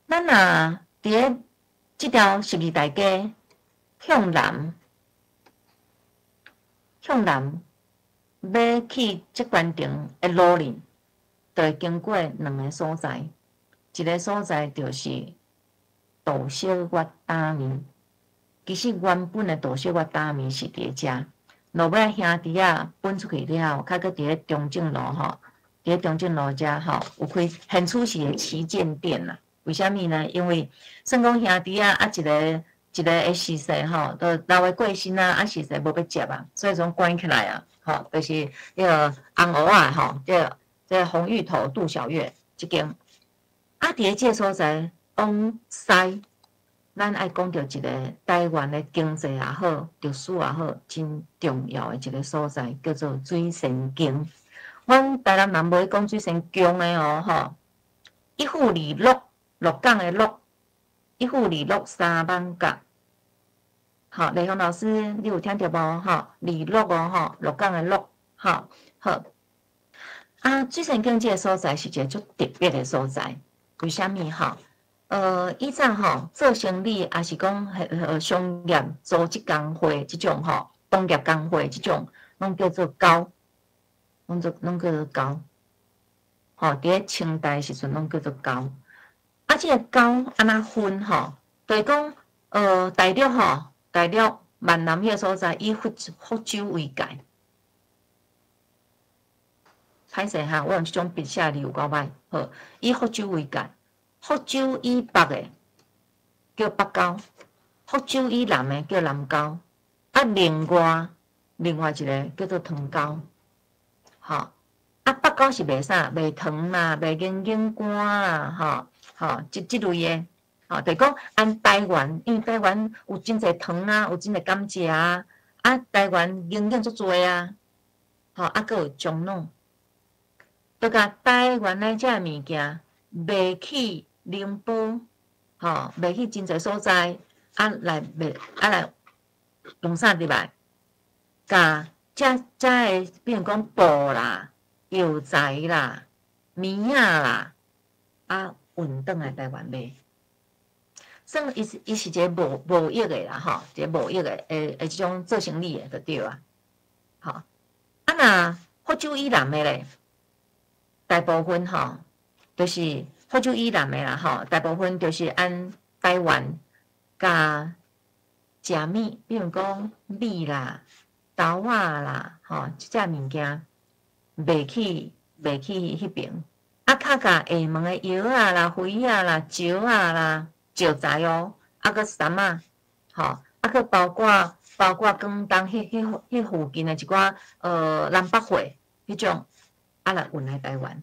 咱若伫咧即条12大街向南要去接关顶的路哩，就会经过2个所在，一个所在就是道小月打面。其实原本的道小月打面是伫遮，落尾兄弟啊分出去了，较搁伫咧中正路吼，伫咧中正路遮吼有开很出息的旗舰店啦。为虾米呢？因为算讲兄弟啊，一个会逝世吼，都老诶过身啊，逝世无要接啊，所以从关起来啊，吼，就是迄个红蚵仔吼，这红芋头杜小月即间，伫咧即个所在往西。咱爱讲到一个台湾的经济也好，历史也好，真重要的一个所在，叫做水仙宫。阮台南人无讲水仙宫的哦，吼，一户二鹿，鹿港的鹿，一户二鹿三万甲。好，雷锋老师，你有听到无？吼，二鹿哦，吼，鹿港的鹿，吼，好。啊，水仙宫这个所在是一个足特别的所在，为虾米？吼？以前吼做生意，也是讲商业组织工会这种吼，工业工会这种，拢叫做高，拢叫做高。吼，伫咧清代时阵拢叫做高。啊，这个高安那分吼，就是讲大陆吼，大陆闽南迄个所在以福州为界。歹势哈，我用这种笔写字有够歹。好，以福州为界。福州以北的叫北高，福州以南的叫南高，啊，另外一个叫做糖高，吼，啊，北高是卖啥？卖糖啦，卖眼干啦，吼，即类的，吼，就是讲按台湾，因为台湾有真侪糖啊，有真侪甘蔗啊，啊，台湾营养足多啊，吼，啊，佫有樟脑，都甲台湾的遮物件卖去。宁波，吼，卖去真侪所在，啊来卖，啊来用啥入来？甲遮的，比如讲布啦、药材啦、棉仔啦，啊运转来台湾卖。算伊是一个无益的啦，吼，一个无益的，即种做生意的就对啊。吼，啊若福州以南的咧，大部分吼，就是。福州以南的啦，吼，大部分就是按台湾甲食米，比如讲米啦、豆仔啦，吼，即只物件卖去迄边。啊，较甲下门的药啊啦、灰啊啦、石啊啦、石材哦，啊个杉啊，吼，啊个包括广东迄附近的一寡南北货迄种，啊来运来台湾。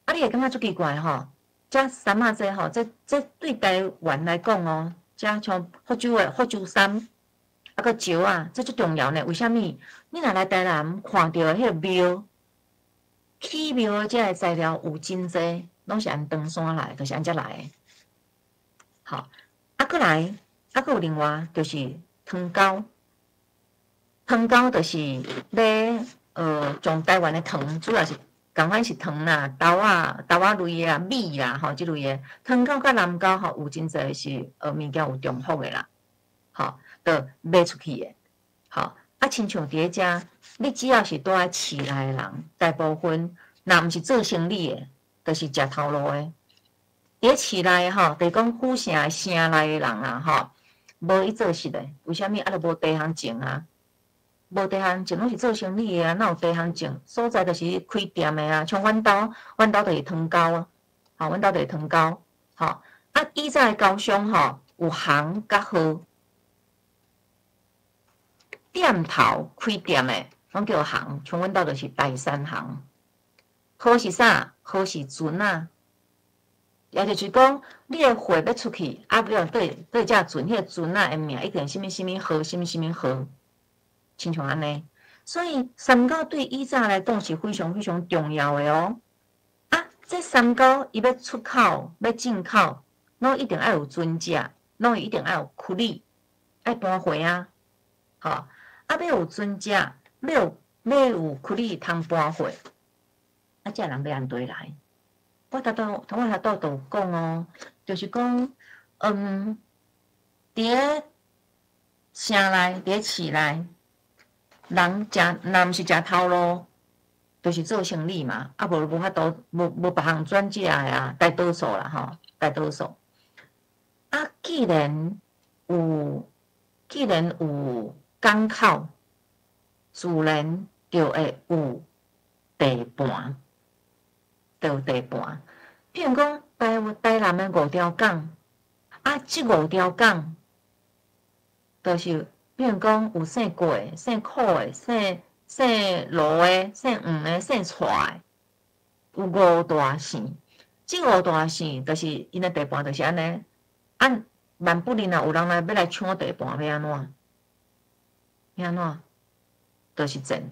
啊，你会感觉足奇怪吼，遮杉仔这吼，这对台湾来讲哦，遮像福州的福州杉，啊个石啊，这足重要呢。为虾米？你若来台南看到迄个庙，起庙的遮个材料有真济，拢是按登山来，就是按遮来的。好，啊过来，啊个有另外就是糖糕，糖糕就是咧从台湾的糖，主要是。共款是糖啦、豆仔类啊、米啦，吼，即类的糖糕甲南糕吼，有真侪是物件有重复的啦，吼，都卖出去的，吼，啊，亲像伫遮，你只要是住在市内的人，大部分若毋是做生意的，就是食头路的。伫市内吼，就是讲府城城内的人啊，吼，无伊做实的，为虾米啊？都无地通种啊？无地行种拢是做生意的啊，哪有地行种？所在就是开店的啊，像阮兜就是糖糕啊，吼，阮兜就是糖糕，吼，啊，以前高雄吼有行甲号，店头开店的拢叫行，像阮兜就是第三行。号是啥？号是船啊，也就是讲，你的货要出去，啊，不要对只船，迄个船啊的名一定什么号，什么号。亲像安尼，所以三高对以前来讲是非常非常重要的哦。啊，这三高伊要出口、要进口，拢一定要有准价，拢一定要有库里，爱搬货啊。吼，啊要有准价，要有库里通搬货，啊，这人要安对来。我头都有讲哦，就是讲，伫咧城内，伫咧市内。人毋是食头路，就是做生意嘛。啊，无法度，无别项转食的啊，大多数啦吼，大多数。啊，既然有港口，自然就会有地盘，有地盘。譬如讲，台南的五条港，啊，即5条港，就是。比如讲，有姓郭的、姓苦的、姓罗的、姓黄的、姓蔡的，有5大姓。这5大姓就是因的地盘，就是安尼。啊，万不然啊，有人来要来抢地盘，要安怎？要安怎？就是战，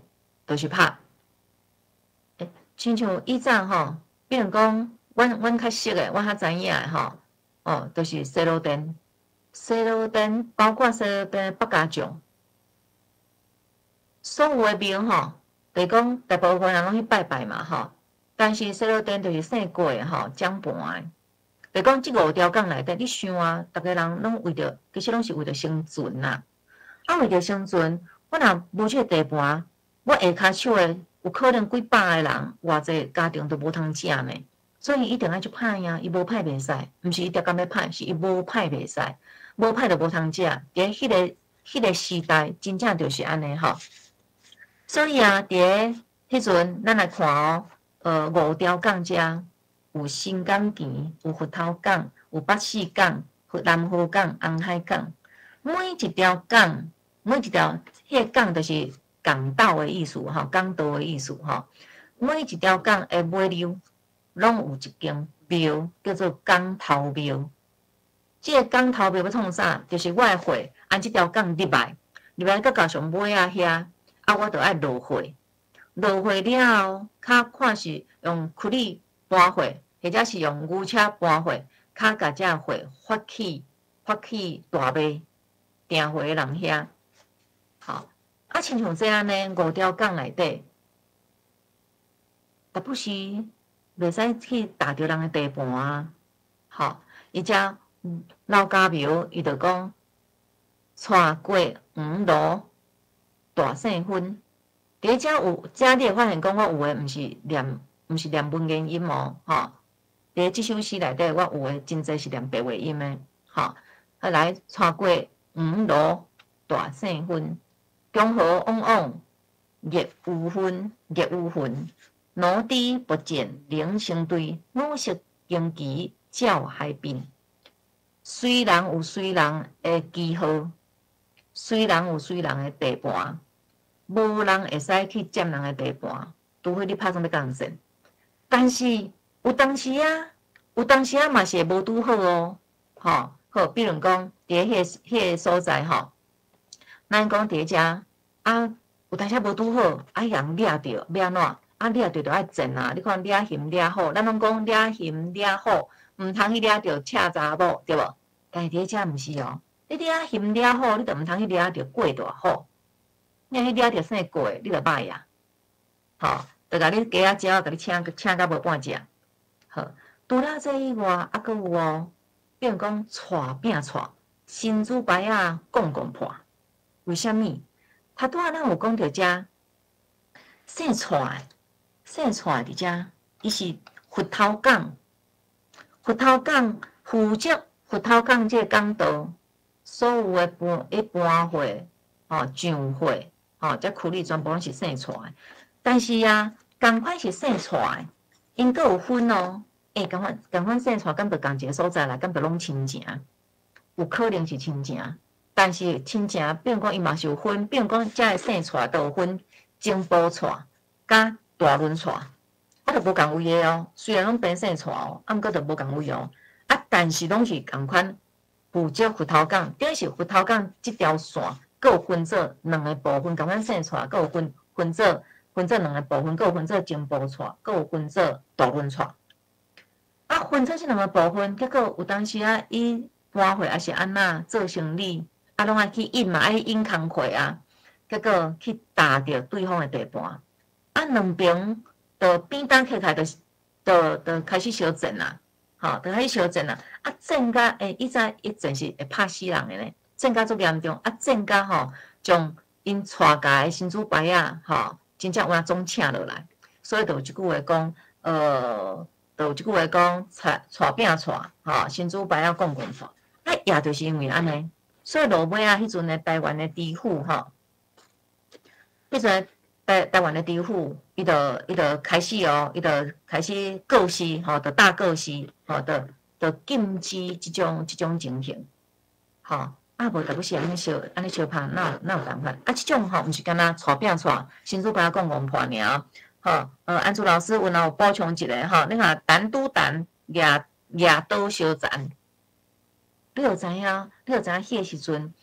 就是拍。亲像以前吼，比如讲，阮较熟诶，我较知影诶吼，哦，就是西路店，西路店包括西路店北家将，所有诶庙吼，就是讲大部分人拢去拜拜嘛吼，但是西路店就是姓过诶吼，讲盘诶。就讲即5条杠内底，你想啊，逐个人拢为着，其实拢是为着生存呐。啊，为着生存，我若无即个地盘，我下骹手诶，有可能几百个人，偌济家庭都无通食呢。所以一定爱去歹呀，伊无歹袂使，毋是伊逐工要歹，是伊无歹袂使，无歹就无通食。伫迄个时代，真正就是安尼吼。所以啊，伫迄阵，咱来看哦，5条杠遮。有新港墘，有佛头港，有北势港、南河港、红海港。每一条港，每一条迄个港就是港道的意思吼，港道的意思吼。每一条港的尾流，拢有一间庙，叫做港头庙。即个港头庙要创啥？就是我的血按即条港入来到到上尾啊遐，啊我着爱落血，落血了后，较看是用躯力搬血。或者是用牛车搬货，较甲遮货发起大卖，订货诶人遐，好啊，亲像这样呢，5条港内底，但不是袂使去踏着人诶地盘啊，好，而且老家庙伊就讲，带过5路大姓分，伫遮有，遮你会发现讲，我有诶毋是念文言音哦，吼。伫即首诗内底，我有诶真侪是念白话音诶，吼。来带过5路大姓分，江河汪汪热有分，罗堤不见零星堆，五色荆棘照海滨。虽然有虽人诶记号，虽然有虽人诶地盘，无人会使去占人诶地盘，除非你拍算要共阵，但是。有当时啊嘛是会无拄好哦，吼，好，比如讲，伫迄个所在吼，咱讲伫遮啊，有当时无拄好，啊，人掠着要安怎？啊，掠着就爱争啊！你看掠嫌掠好，咱拢讲掠嫌掠好，毋通去掠着恰查某，对无？但是伫遮毋是哦，你掠嫌掠好，你就毋通去掠着过大好，你去掠着姓过，你就歹啊，吼，就甲你鸡仔鸟，甲你请甲无半只。好，除了这以外，还佫有哦，比如讲带拼带，新珠牌啊，讲破。为虾米？他拄仔咱有讲到遮，姓带伫遮，伊是佛头港，佛头港负责佛头港这个港道，所有的搬货、上货、这区里全部拢是姓带。但是啊，同款是姓带。因阁有分哦，共款姓带，敢着共一个所在啦，敢着拢亲情，有可能是亲情，但是亲情，比如讲伊嘛是有分，比如讲遮个姓带都有分金波带、甲大轮带，啊，着无共位诶哦。虽然拢变姓带哦，啊，毋过着无共位哦。啊，但是拢是共款负责佛头港，等于是佛头港即条线，阁有分做2个部分，共款姓带，阁有分做2个部分，佫有分做金波带，佫有分做大轮带。啊，分做即2个部分，结果有当时啊，伊搬货还是安那做生意，啊，拢爱去引嘛，爱引工课啊，结果去踏着对方的地盘，啊，两边就边当起来，就开始相争啦，吼，就开始相争啦。啊，争甲以前一阵是会拍死人的呢，争甲足严重，啊，争甲吼将因带家的新珠牌啊，吼。真正有影总请落来，所以就有一句话讲，就有一句话讲，带拼带，新珠牌要讲讲带，啊，也就是因为安尼，所以落尾啊，迄阵的台湾的知府吼，迄阵台湾的知府，伊就开始哦，伊就开始告示吼，就大告示吼，就禁止即种情形，吼。啊，无特别是安尼相拍，哪有办法？啊，即种吼，毋是干那带拼带，新主把讲破尔，吼，安珠老师有哪有补充一个吼？你看单拄单，牙刀相残，你有知影？迄个时阵，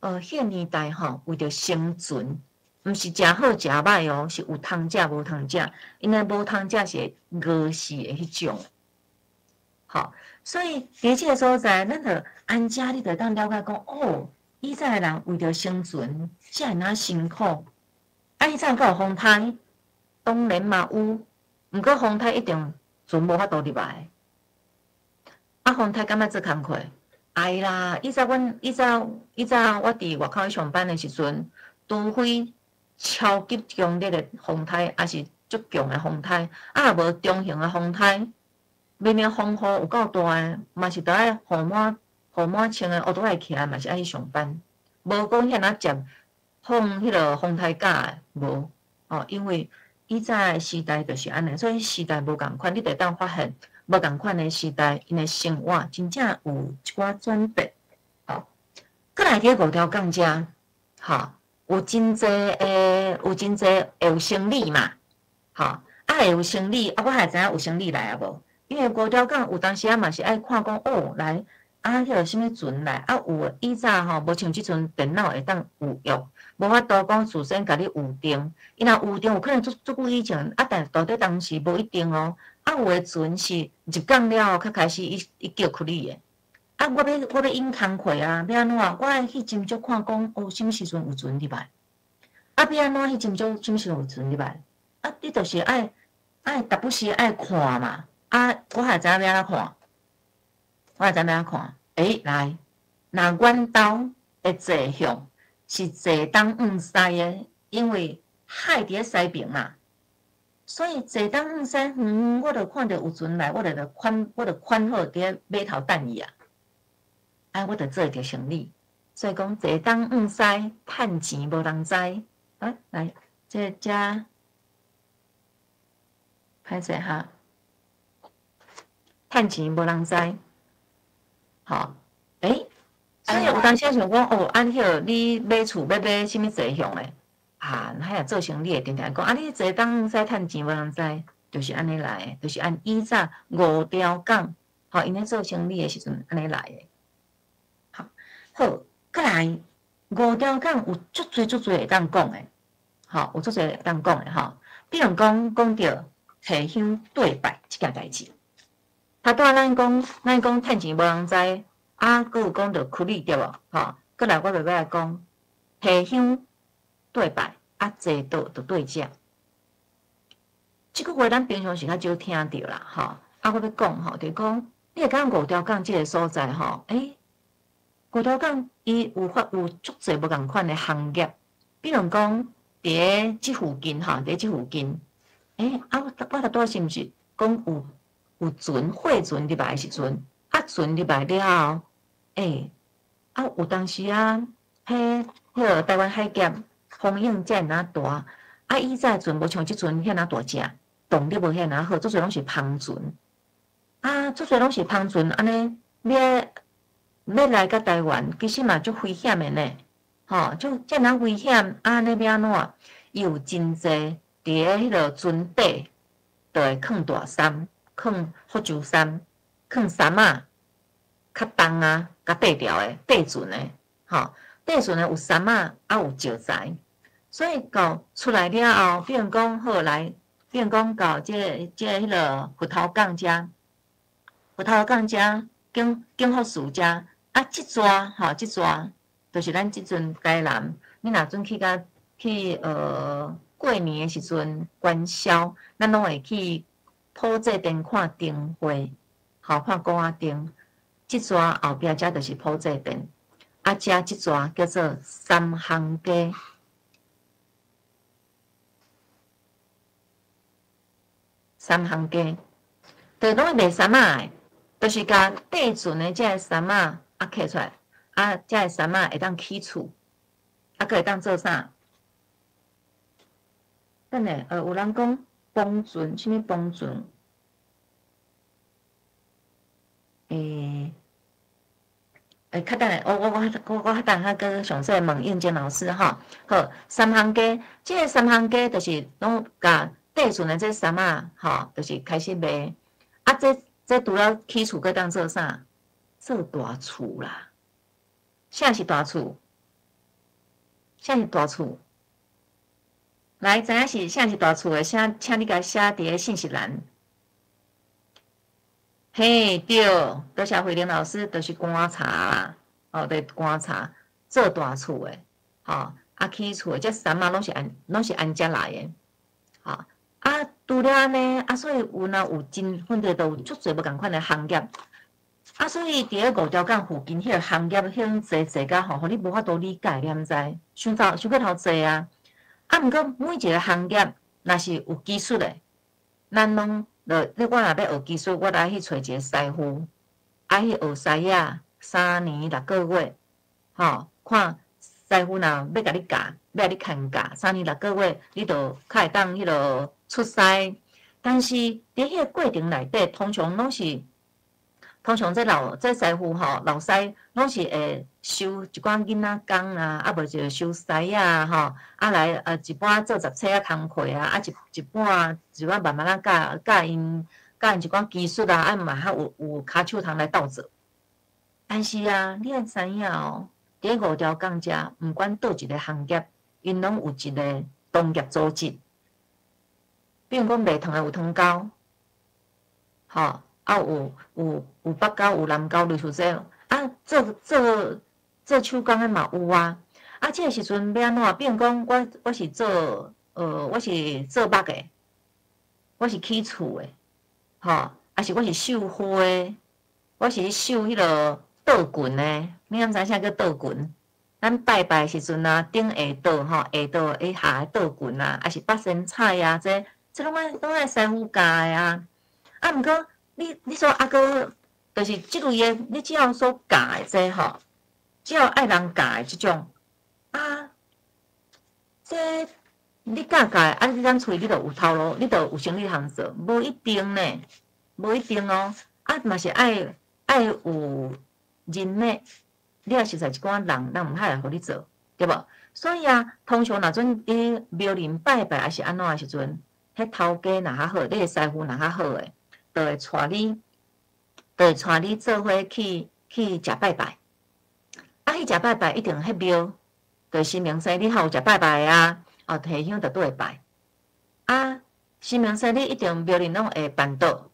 迄个年代吼，为着生存，毋是食好食歹哦，是有通食无通食，因为无通食是饿死的迄种。好，所以伫即个所在，咱着安家，你着当了解讲，哦，以前人为着生存，才会那辛苦。以前敢有风台，当然嘛有，毋过风台一定船无法度入来。风台敢要做工课？哎啦！以前我伫外口上班的时阵，除非超级强烈的风台，还是足强的风台，无中型的风台。明明风雨有够大诶，嘛是着爱雨满穿诶，乌都爱起来，嘛是爱去上班。无讲遐若接放迄落风台架诶，无哦，因为以前时代就是安尼，所以时代无共款，你得当发现无共款诶时代，因诶生活真正有一寡转变。好，过来伫五条杠遮，好，有真侪会有生理嘛，好，会有生理，我还知影有生理来啊无？因为五条港有当时嘛是爱看讲哦，来迄个什物船来有以前吼，无像即阵电脑会当有用，无法度讲事先甲你预定，伊若预定有可能足久以前但到底当时无一定哦。有诶船是入港了后，开始伊叫开你诶。我要引工课啊，要安怎？我爱去斟酌看讲哦，什物时阵有船入来？要安怎去斟酌什物时阵有船入来？你就是爱达不时爱看嘛。我还知影要安怎看，来，若阮兜的坐向是坐东向西的，因为海伫咧西边嘛，所以坐东向西，我著看到有船来，我著款好伫咧码头等伊啊。我著做着生理，所以讲坐东向西，趁钱无人知。来，这歹势哈。趁钱无人知，吼，所以有当时想讲哦，迄你买厝要买什物坐向诶？迄也做生理诶，定定讲你坐东向西趁钱无人知，就是安尼来诶，就是按以前五条港，吼，因咧做生理诶时阵安尼来诶。好，过来五条港有足侪会当讲诶，吼，有足侪会当讲诶，吼，比如讲着提香对拜即件代志。头拄咱讲趁钱无人知，佫有讲着苦力对无？吼，过来我慢慢来讲，提香对拜，坐倒着对食。即句话咱平常是较少听着啦，吼。我要讲吼，就是讲，你会讲五条港即个所在吼，五条港伊有足侪无共款的行业，比如讲伫即附近吼，伫即附近，我头拄是毋是讲有船货船入来的时阵，船入来了后，有当时迄个台湾海峡风影才会那大，以前船无像即船遐那大只，动力无遐那好，足侪拢是篷船，足侪拢是篷船，安尼要来到台湾，其实嘛足危险的呢，吼，遮那危险，安尼要安怎？有真侪伫咧迄个船底，就会放大衫。放福州衫，放衫较重甲缀条的缀船的，吼，缀船的有衫有石材，所以到出来了后，比如讲好来，比如讲到迄个佛头港遮，景福寺遮，即抓吼，即抓就是咱即阵台南，你若阵去过年的时阵元宵，咱拢会去。普济店看灯会，好看歌仔灯。即抓后壁遮就是普济店，遮即抓叫做三行街。三行街，就是拢卖衫诶，就是甲缀船诶遮个衫刻出来，遮个衫会当起厝，佫会当做啥？等下，有人讲。帮船，什物帮船？较等下，我等下个详细问应建老师吼。好，三行街，即个三行街就是拢甲缀船的这衫吼，就是开始卖。这除了起厝，佮当做啥？做大厝啦。啥是大厝？啥是大厝？来，知影是啥是大厝的，请你甲写伫信息栏。嘿，对，多谢慧玲老师，就是观察啦，哦，对，观察做大厝的，吼，起厝的，这三嘛拢是安遮来的，吼，除了安尼，所以有真分的都有足侪无共款的行业，所以伫咧五条港附近迄个行业，侪甲吼，互你无法度理解，你毋知，想过头济啊。毋过每一个行业，若是有技术的，咱拢，我若要学技术，我来去找一个师傅，去学师仔，3年6个月，吼，看师傅若要甲你教，要你牵教，3年6个月，你就较会当迄落出师。但是伫迄个过程内底，通常这师傅吼，老师拢是会收一寡囡仔工啊，无就收师啊吼，来一半做杂册工课啊，一半慢慢教因一寡技术啊，嘛较有骹手通来斗做。但是你要知影哦，伫5条港遮，毋管倒一个行业，因拢有一个同业组织，比如讲卖糖的有糖沟，吼。有北沟有南沟，类似这做手工的嘛有啊。这个时阵要安怎？比如讲我是做我是做木的，我是起厝的，吼，是我是绣花的，我是绣迄落倒裙的。你敢知啥叫倒裙？咱拜拜时阵啊，顶下倒吼，下倒下倒裙啊，是八仙菜啊，这拢爱师傅教的啊。毋过你说哥，就是即类的，你只要所教的这吼，只要爱人教的即种这你教教，你咱厝你就有头路，你就有生意通做，无一定呢，无一定哦。嘛是爱有人呢，你也实在一寡人毋海来互你做，对无？所以通常若阵伫庙林拜拜，还是安怎的时阵，迄头家若较好，你个师傅若较好诶。就会带你做伙去食拜拜。去食拜拜一定迄庙，就新明生你还有食拜拜啊，提香就倒会拜。新明生你一定庙里拢会办桌，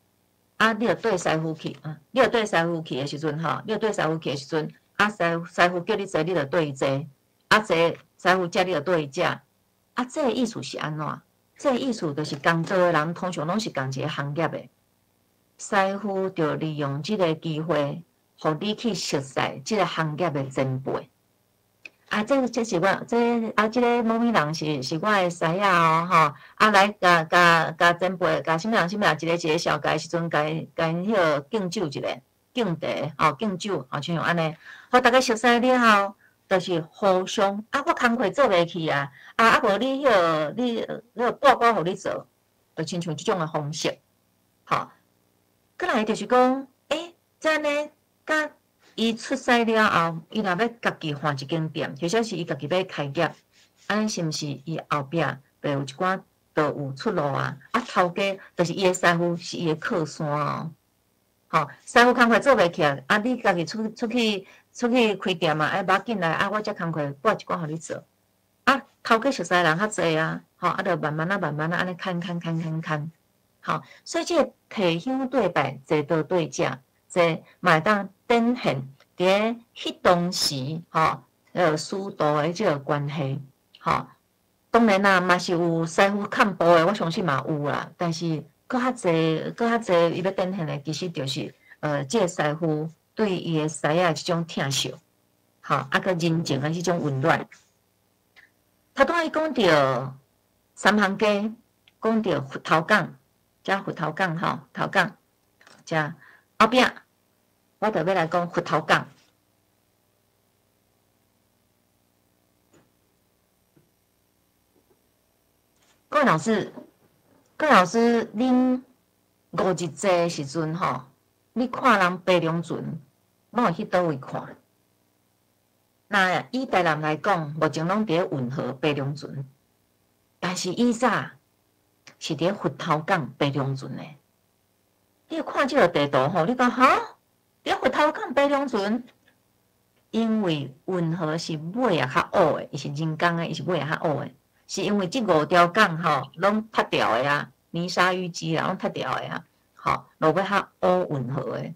你着对师傅去，你着对师傅去的时阵吼，你着对师傅去的时阵，师傅叫你坐，你着对伊坐，坐师傅食你着对伊食。这个意思是安怎？这个意思就是工作的人通常拢是共一个行业的。师傅就利用这个机会，互你去熟悉这个行业的前辈。这是我这个某某人是我的师仔哦，吼，来甲前辈，甲什么人一个小介时阵，甲因迄个敬酒一个，敬茶，敬酒，像像安尼，互大家熟悉了后，就是互相我工课做袂去啊，无你迄个报告互你做，就亲像即种的方式，吼。过来就是讲，这呢，甲伊出师了后，伊若要家己换一间店，或者是伊家己要开业，安尼是毋是伊后壁就有一寡就有出路啊？头家就是伊的师傅，是伊的靠山哦。师傅工课做袂起啊，你家己出去开店嘛，无要紧来，我这工课拨一寡互你做。头家熟悉人较济啊，就慢慢安尼牵。所以这个提香对拜、坐道对食，这嘛会当展现伫迄当时师徒的这个关系。当然啦，嘛是有师傅看步的，我相信嘛有啦。但是搁较济，伊要展现的其实就是这个师傅对伊的师仔这种疼惜，个人情的这种温暖。头拄伊讲到三行街，讲到佛头港。遮佛头港头港，遮后壁我就要来讲佛头港。各位老师，恁五日节时阵你看人爬龙船，拢会去倒位看？那以台南来讲，目前拢伫咧运河爬龙船，但是以早是伫佛头港爬龙船的。你看这个地图你讲伫佛头港白龙船，因为运河是尾啊较乌的，伊是人工的，伊是尾啊较乌的，是因为即5条港吼拢塌掉的啊，泥沙淤积啦，拢塌掉的啊，吼，落尾较乌运河的。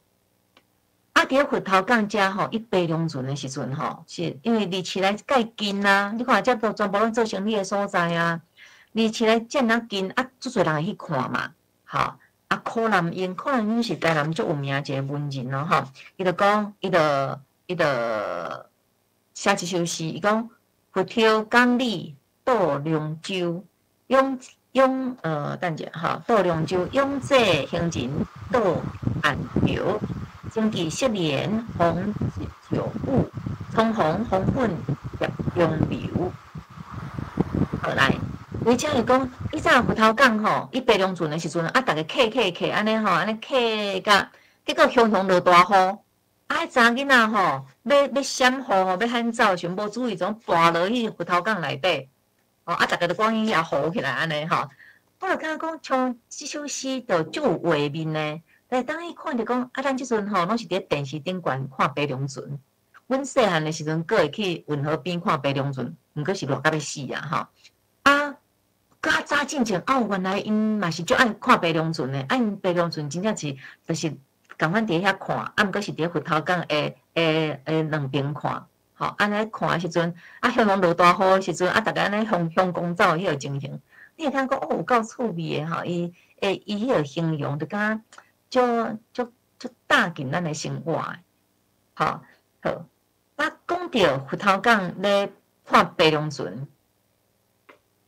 啊，伫佛头港遮吼，伊白龙船的时阵吼，是因为离市内介近啊，你看遮都全部拢做生意的所在啊，离市内遮尔近啊，足侪人会去看嘛，吼。啊，柯南英是台南足有名一个文人咯，吼，伊就讲，伊就写一首诗，伊讲佛跳港里渡龙舟，等者吼，渡龙舟，永济行人渡岸流，经济失联红酒雾，冲红红粉入中流。好来。而且是讲，以前佛头港吼，伊白龙船的时阵，啊，逐个客安尼吼，安尼客甲，结果雄落大雨，啊，查囡仔吼，要闪雨吼，要喊走，全无注意，总跋落去佛头港内底，哦，啊，逐个都赶紧也浮起来安尼吼。我就感觉讲，像即首诗就足有画面呢。但当伊看着讲，啊，咱即阵吼，拢是伫电视顶悬看白龙船。阮细汉的时阵，阁会去运河边看白龙船，毋过是热甲要死啊吼。啊。较早进前哦，原来因嘛是足爱看白龙船的，因白龙船真正是就是共款伫遐看，啊，毋过是伫佛头港诶两边看，吼，安尼看诶时阵，啊，向拢落大雨诶时阵，啊，逐个安尼向公走迄个情形，你会听讲哦，有够趣味诶吼，伊迄个形容就敢足搭近咱诶生活诶，吼，好，啊，讲到佛头港咧看白龙船。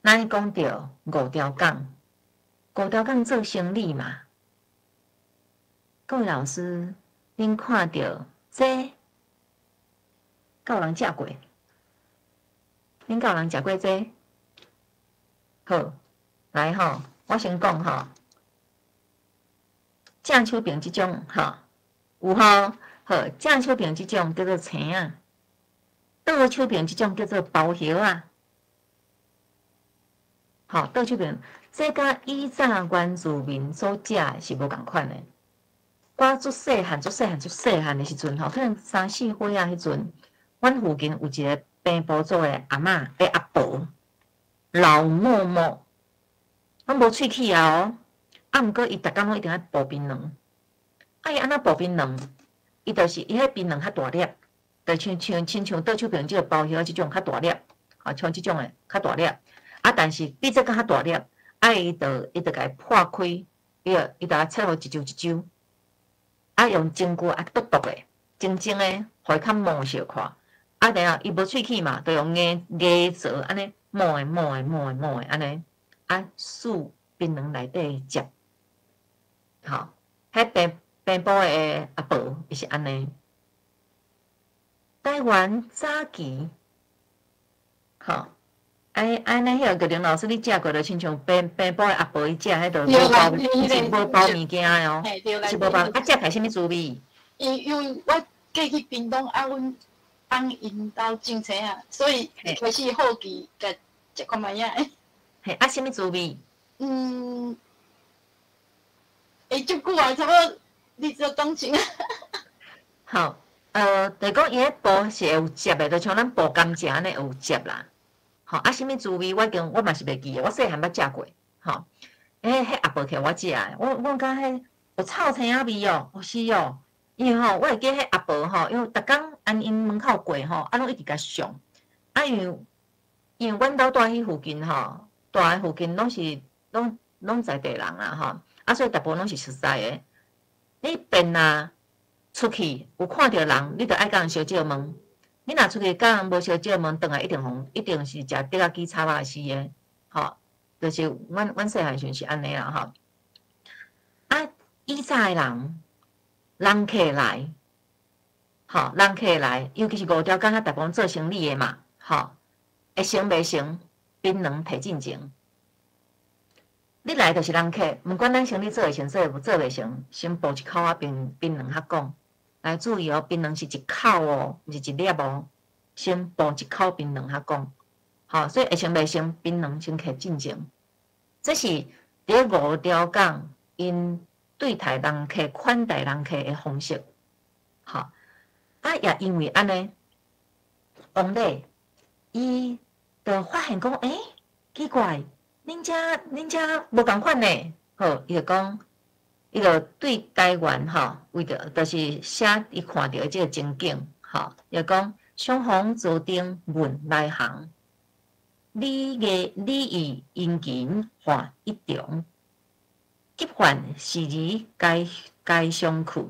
咱讲到5条港做生意嘛，各位老师，恁看到这有人食过？恁有人食过这？好，来吼，我先讲吼，正手柄即种吼，有吼，好，正手柄即种叫做青啊，倒手柄即种叫做包叶啊。好，倒手柄，这甲以前原住民所食的是无共款的。我足细汉的时阵吼，可能3、4岁啊，迄阵，阮附近有一个平埔族的阿嬷，阿婆，老嬷嬷，阮无喙齿啊哦，啊，毋过伊逐工拢一定爱煲槟榔，啊，伊安那煲槟榔，伊就是伊迄槟榔较大粒，就亲像倒手柄即个包叶即种较大粒，啊，像即种的较大粒。啊，但是比这较大粒，啊，伊就甲伊破开，伊就切互一揪一揪，啊，用针骨啊剁剁的，精的，互伊较毛小看。啊，然后伊无喙齿嘛，就用牙槽安尼磨的安尼，啊，输槟榔内底接。吼，迄平埔的阿婆伊是安尼。台湾早期，吼。安尼，迄个林老师，你食过就亲像平埔的阿婆伊食迄个无包物件的哦，是无包。啊，食起来什么滋味？因为我过去屏东啊，阮翁因兜种菜啊，所以开始好奇甲食看卖呀。嘿，啊，什么滋味？足久啊，差不多20多公斤啊。好，就讲伊迄煲是会有汁的，就像咱煲甘蔗安尼有汁啦。吼，啊，什么滋味？我嘛是袂记诶，我细汉捌食过。吼，迄阿婆摕我食诶，我感迄有臭青仔味哦，是哦。因为吼，我会记迄阿婆吼，因为逐工按因门口过吼，啊，拢一直甲上。啊，因为阮兜住迄附近吼，住诶附近拢在地人啦吼，啊，所以大部分拢是熟悉诶。你便啊出去有看到人，你着爱甲人小借问。你若出去甲人无小借问，转来一定是食竹仔鸡炒肉丝诶，吼，就是阮细汉时是安尼啦吼。啊，以前诶人客来，吼，人客来，尤其是5条港遐大部分做生意诶嘛，吼，会成袂成，槟榔摕进前。你来就是人客，毋管咱生意做会成做袂成，先报一口仔槟榔较讲。来注意哦，槟榔是一口哦，毋是一粒哦。先报一口槟榔较讲，好，所以会成袂成，槟榔先摕进前。这是伫5条港因对待人客、款待人客的方式。好，也因为安尼，王磊伊就发现讲，奇怪，恁遮无共款呢。好，伊就讲，伊就对台湾为着就是写伊看到即个情景，就讲相逢坐定问来行，你以殷勤化一中，急患时而该相去，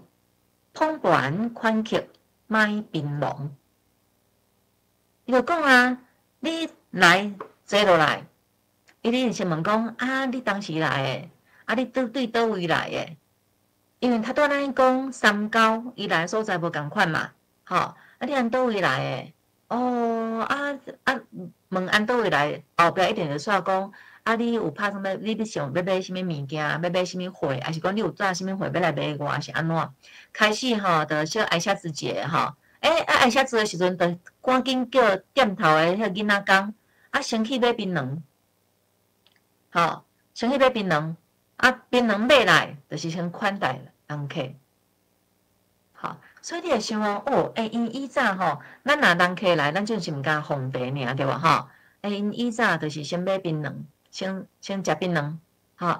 通盘款客买槟榔。伊就讲啊，你来坐落来，伊咧先问讲你当时来诶，你对倒位来诶？因为他拄咱讲三高，伊来所在无共款嘛，你按倒位来诶？问按倒位来，后壁一定就煞讲你有拍什么？你想要买什么物件？要买什么货？还是讲你有带什么货要来买我？是安怎？开始就小挨下子节挨下子的时阵，就赶紧叫店头的迄囡仔讲先去买槟榔，先去买槟榔，槟榔买来就是先款待人客，所以你会想因以早咱若人客来，咱就是毋敢奉茶尔，对无因以早就是先买槟榔，先食槟榔，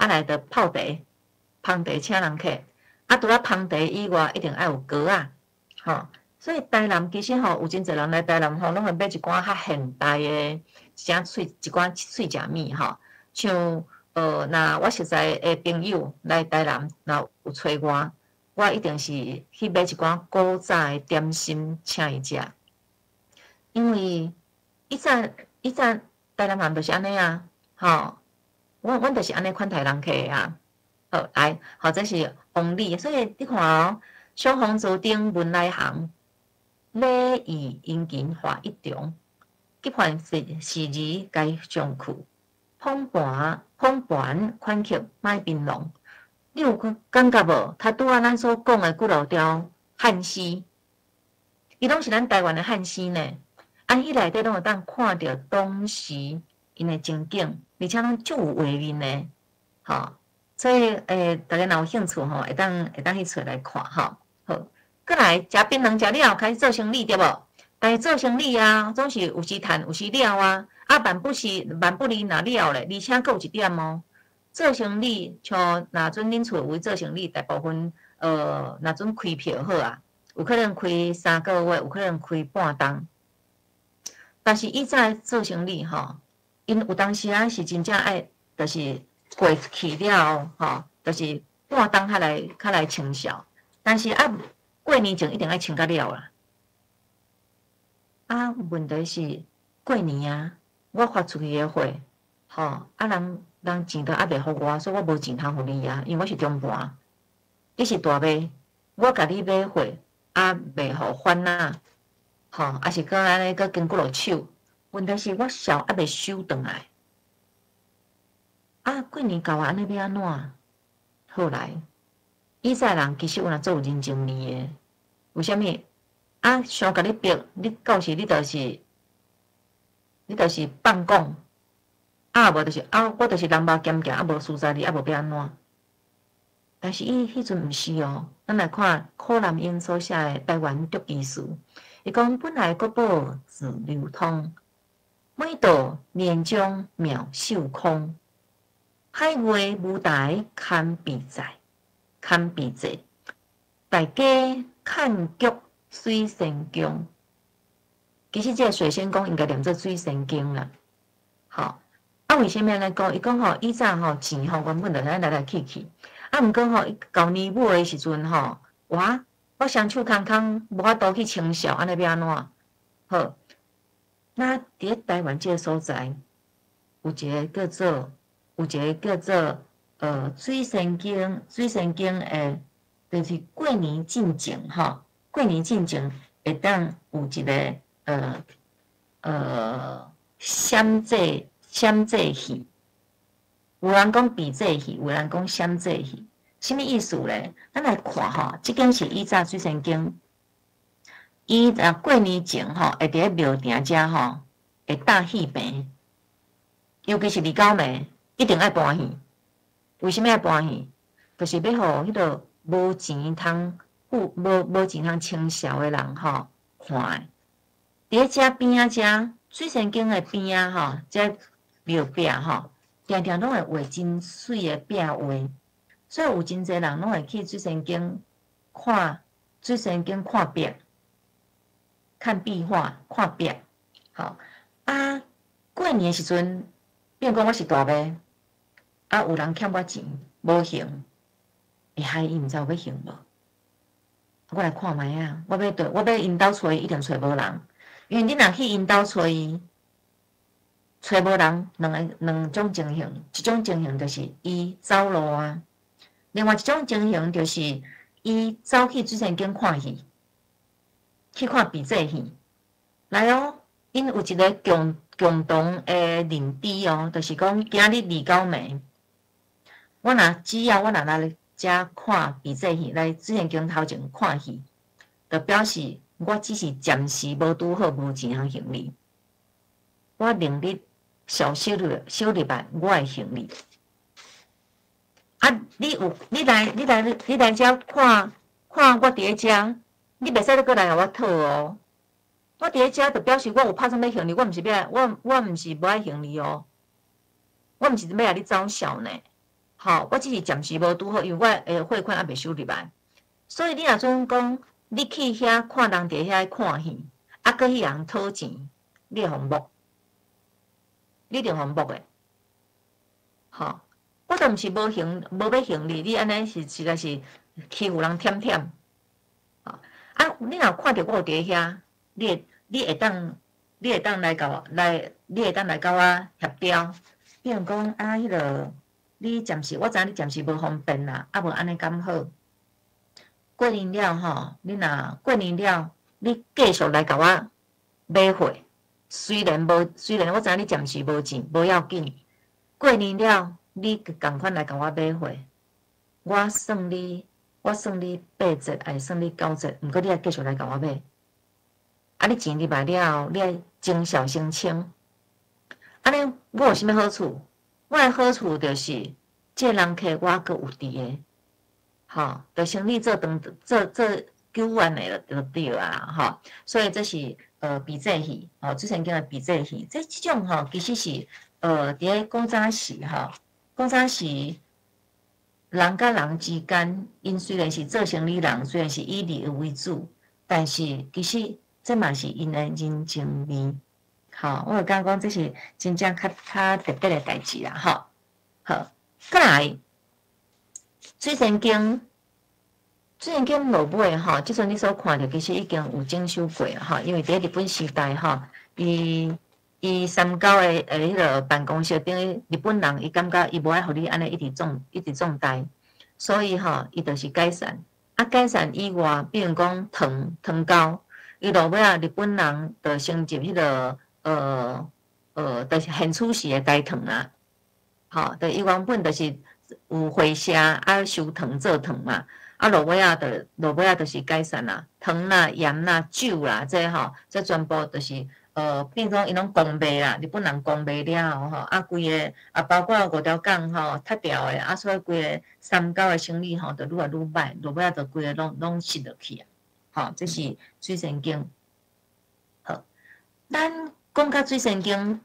来就泡茶，捧茶请人客，除了捧茶以外，一定爱有糕啊，所以台南其实有真侪人来台南拢会买一寡较现代的一寡碎食物像若我实在的朋友来台南，若有找我一定是去买一寡古早的点心请伊食，因为以早台南人就是安尼啊，阮就是安尼款待人客啊。来，这是红利，所以你看相逢坐定问来行，礼义殷勤化一中，急患时而该相去，捧盘款客买槟榔。你有感觉无？他拄咱所讲的几落条汉诗，伊拢是咱台湾的汉诗呢。迄内底拢有当看到当时因的情景，而且拢足有画面呢。所以大家若有兴趣会当去找来看好，过来食槟榔食了，开始做生意对无？但是做生意总是有时赚有时了啊。万不离若了咧，而且佫有一点做生意像若准恁厝为做生意，大部分若准开票好有可能开3个月，有可能开半冬。但是以早做生意因有当时是真正爱，就是过去了就是半冬较来清销。但是过年前一定爱清到了啦。问题是过年我发出去的货人钱都未互我，所以我无钱通互你因为我是中盘，你是大买，我甲你买货未互还还是搁安尼搁经过落手。问题是我销未收转来，过年到安尼要安怎？后来以前人其实有做有认真年的，为虾米？想甲你逼，你到时你就是放讲。无就是我就是人肉咸咸，无输在你，无要安怎？但是伊迄阵毋是咱来看柯南英所写的《台湾竹记事》，伊讲本来国宝自流通，每道年终秒秀空，海外舞台堪比赛，大家看剧水仙宫。其实这个水仙宫应该念做水仙宫啦，为虾米来讲？伊讲以早钱原本就来去，毋过到年尾的时阵我双手空空，无法度去清销，安尼要安怎？那伫台湾这个所在，有一个叫做水仙宫的，就是过年进前过年进前会当有一个闪祭戏，有人讲比祭戏，有人讲闪祭戏，什么意思咧？咱来看这间是以早水仙宫，伊过年前会伫咧庙埕遮会搭戏棚，尤其是二九暝一定爱搬戏。为什么爱搬戏？就是要互迄个无钱通无真通清晓的人吼看的。伫遮边仔遮水仙境的边仔吼，遮庙壁吼，常常拢会画真水的壁画，所以有真侪人拢会去水仙境看水仙境看壁，看壁画，看壁。好啊，过年的时阵，比如讲我是大妈，啊有人欠我钱无还，会害伊毋知有要还无？我来看卖啊！我要因兜找伊，一定找无人，因为你若去因兜找伊，找无人，两种情形，一种情形就是伊走路啊，另外一种情形就是伊走去水仙境看戏，去看比这戏。来哦，因有一个共同的认知哦，就是讲今日29暝，只要我来遮看比这戏，来水仙境头前看戏，就表示我只是暂时无拄好，无钱通还你。我能力小礼拜，我会还你。啊，你来遮看我伫遮，你袂使再过来甲我讨哦。我伫遮就表示我有拍算要还你，我毋是无爱还你哦，我毋是要来你走小呢。好，我只是暂时无拄好，因为我汇款还袂收入来，所以你若准讲你去遐看人伫遐看戏，啊，搁去人讨钱，你会互摸，你一定互摸的。好，我都毋是无要还你，你安尼实在是欺负人忝忝。啊，你若看到我伫遐，你会当来甲我你会当来甲我协调，比如讲迄落。我知你暂时无方便啦，无安尼敢好。过年了吼，你若过年了，你继续来甲我买货。虽然我知你暂时无钱，无要紧。过年了，你共款来甲我买货。我算你8折，还是算你9折？毋过你还继续来甲我买。你钱入来了，你爱谨小慎轻。安尼我有啥物好处？我的好处就是，这人客我阁有伫诶，吼，就生意做久远诶就对啊，吼。所以这是比这戏，水仙境诶比这戏，这种吼其实是伫咧古早时吼，古早时人甲人之间，因虽然是做生意人，虽然是以利为主，但是其实这嘛是因诶人情味。好，我刚讲这是真正较特别的代志啦，吼。好，再来水仙境落尾吼，即阵你所看到其实已经有整修过了吼，因为伫日本时代吼，伊三高的迄个办公室等于日本人，伊感觉伊无爱互你安尼一直种代，所以吼，伊就是改善。改善以外，比如讲糖糕，伊落尾日本人就升级迄个。就是现处时的改糖啊，吼，就伊原本就是有会社收糖做糖嘛，落尾就是改善啦，糖啦、盐啦、酒啦，这全部就是比如讲伊拢公卖啦，日本人公卖了吼，规个包括5条港吼塌掉的，所以规个三角的生意吼，就愈来愈歹，落尾就规个拢失落去啊，吼，这是水仙境。好，咱。讲到水仙境，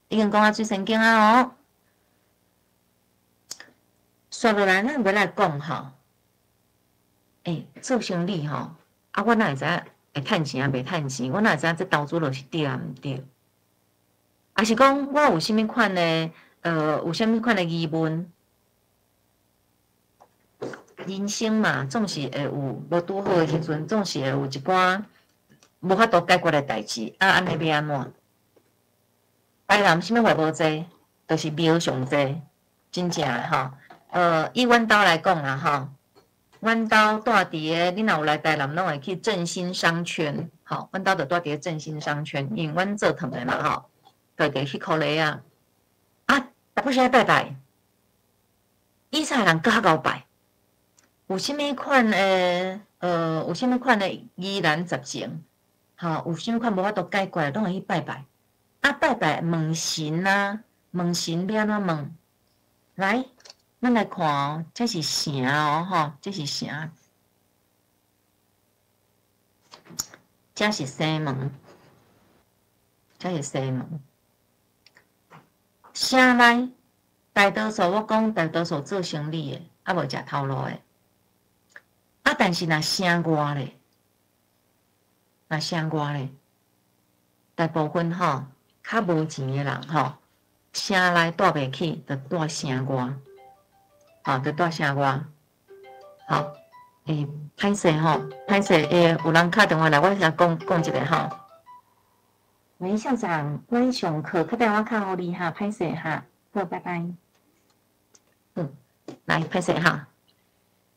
已经讲到水仙境啊哦。刷落来，咱要来讲吼，做生意吼，我哪会知会趁钱啊，袂趁钱？我哪会知这投资落是对啊，毋对？还是讲我有啥物款的有啥物款的疑问？人生嘛，总是会有无拄好的时阵，总是会有一寡无法度解决的代志，安尼要安怎？台南啥物话无济，就是庙上济，真正吼。以阮兜来讲啦吼，阮兜住伫个，你若有来台南，拢会去振兴商圈，吼，阮兜就住伫个振兴商圈，因为阮做糖的嘛吼，就伫迄箍咧啊。逐不是爱拜拜，以前人较敖拜，有啥物款的有啥物款的疑难杂症，吼，有啥物款无法度解决，拢会去拜拜。拜拜问神啊，问神要安怎问？来，咱来看哦，这是啥哦，吼，这是啥？这是西门，这是西门。城内大多数我讲大多数做生意的，啊无食头路的。啊，但是若城外咧，若城外咧，大部分吼较无钱的人吼，城内住袂起，就住城外，吼，就住城外。好，歹势吼，歹势，有人打电话来，我先讲一个吼。喂，校长，我上课，打电话敲互你哈，歹势哈，好，拜拜。来，歹势哈，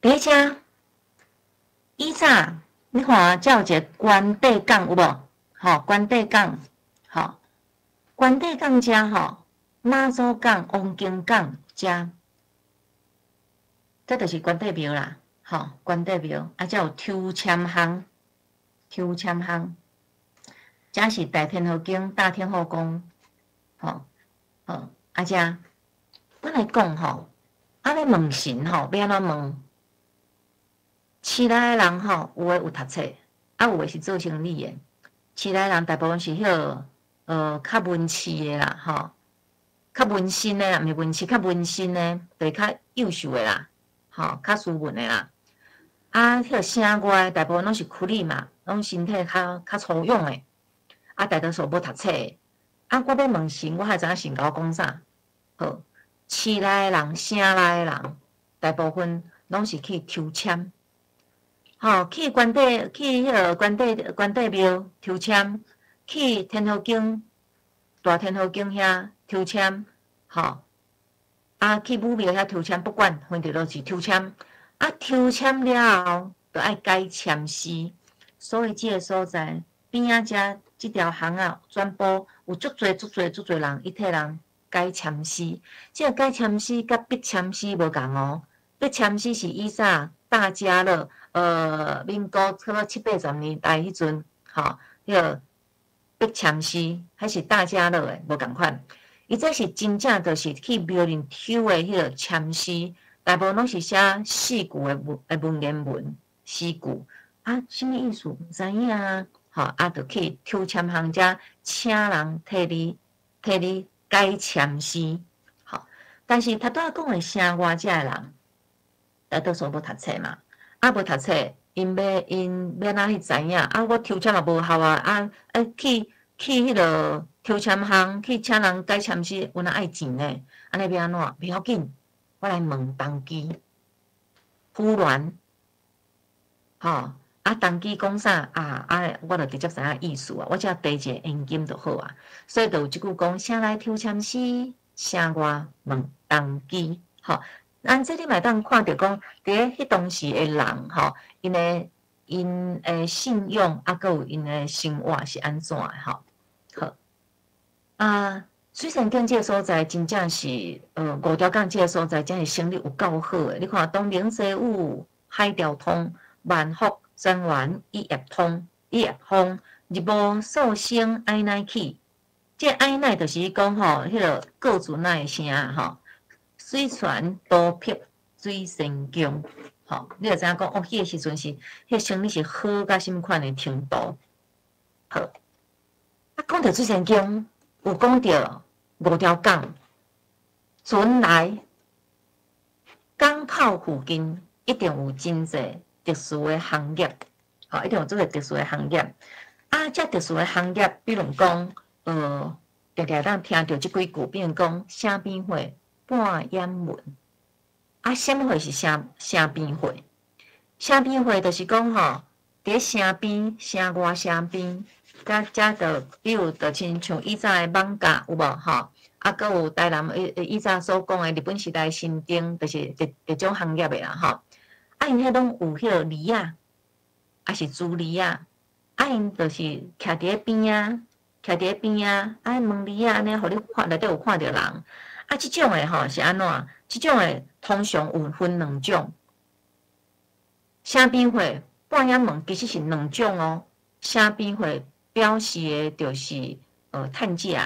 第一只。以早你看，才有一个关帝港有无？吼，关帝港，吼，关帝港遮吼，马祖港、王金港遮，这就是关帝庙啦，吼，关帝庙，啊，才有抽签行，抽签行，遮是大天后宫、大天后宫，吼，啊，遮，我来讲吼，啊，咧问神吼，要安怎问？市内诶人吼，有诶有读册，啊有诶是做生意诶。市内人大部分是迄较文气诶啦，吼，较文心诶啦，毋是文气，较文心诶，就是较优秀诶啦，吼，较斯文诶啦。啊，迄城外大部分拢是躯里嘛，拢身体较粗勇诶，啊，大多数无读册诶。啊，我要问神，我还知影神甲我讲啥？好，市内诶人、城内诶人，大部分拢是去抽签。吼，去关帝，去迄个关帝庙抽签，去天后宫，大天后宫遐抽签，吼，啊，去武庙遐抽签，不管反正都是抽签。啊，抽签了后，就爱改签诗，所以即个所在边仔遮即条巷啊，全部有足侪人，伊替人改签诗。即个改签诗甲笔签诗无共哦，笔签诗是以早大家乐。民国差不多70-80年代迄阵，吼，迄个笔签诗还是大家乐诶，无共款。伊这是真正就是去庙里抽诶迄个签诗，大部分拢是写四句诶文言文诗句啊，什么意思毋知影啊？吼，啊，就去抽签行遮请人替你改签诗，吼。但是头拄仔讲诶城外遮诶人，大多数无读册嘛。啊，无读册，因要哪去知影？啊，我抽签也无效啊！去迄落抽签行去请人改签诗，有哪爱钱呢？安尼要安怎？袂要紧，我来问当机忽然，吼，啊，当机讲啥啊？我就直接知影意思啊！我只要提一个现金就好啊。所以就有即句讲：城内抽签诗，城外问当机，吼。咱这里嘛当看到讲，伫迄当时诶人吼，因诶信用啊，佮有因诶生活是安怎诶吼？好啊，水神港即个所在真正是五条港即个所在，真是生意有够好诶。你看东宁西武、海钓通、万福、三元、一业通、一业丰、日暮、寿星、爱奈去，即爱奈就是讲吼，迄个各自那声吼。水泉多辟水神宫，吼，你就知影讲哦，迄个时阵是，迄个生意是好到什么款的程度？好，啊，讲到水神宫，有讲到五条港，船来港口附近一定有真侪特殊的行业，吼，一定有做个特殊的行业。啊，这特殊的行业，比如讲，常常当听到即几句，比如讲城边会。半掩门啊，什么会是城边会？城边会就是讲吼，伫城边、城外、城边，遮着，比如就亲像以前的网咖有无吼？啊，佮有台南以前所讲的日本时代新丁，就是这种行业的啦吼。啊，因迄拢有迄个梨啊，啊是猪梨啊，啊因就是徛伫边啊，徛伫边啊，啊问梨啊，安尼互你看内底有看着人。啊，即种诶吼是安怎？即种诶通常有分两种。城边会半掩门其实是两种哦。城边会表示诶就是趁食，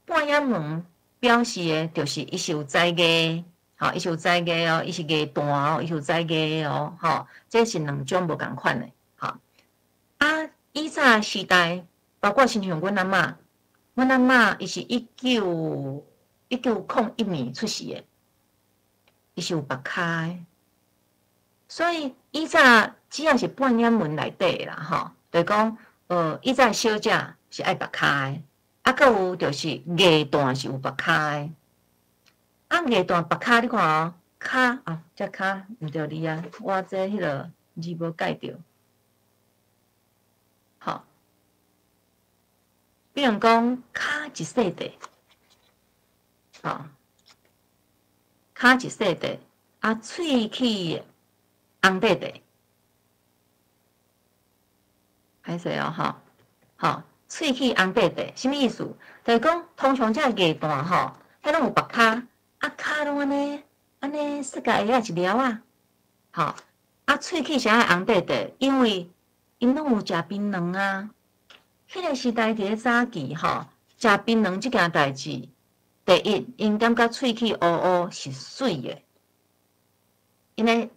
半掩门表示诶就是伊是有在价，吼，伊是有在价哦，伊是价单哦，伊是有在价哦，吼，这是两种无共款诶，吼。啊，以前时代，包括亲像阮阿嬷，阮阿嬷伊是1901年出世的，伊是有白骹的，所以以前只要是半掩门内底啦，吼，就是讲，以前小姐是爱白骹的，啊，搁有就是艺段是有白骹的，啊，艺段白骹你看哦，骹啊，这骹毋着你啊，我这迄个字无改着，吼。比如讲，骹一细块，吼，骹一细块，啊，喙齿红白白，歹势哦，吼，吼，喙齿红白白，什么意思？就是讲，通常这艺段吼，迄拢有白骹，啊，骹拢安尼色甲下一条啊，吼，啊，喙齿是爱红白白，因为因拢有食槟榔啊。迄个时代伫咧早期吼，食槟榔即件代志，第一，因感觉喙齿乌乌是水的，因诶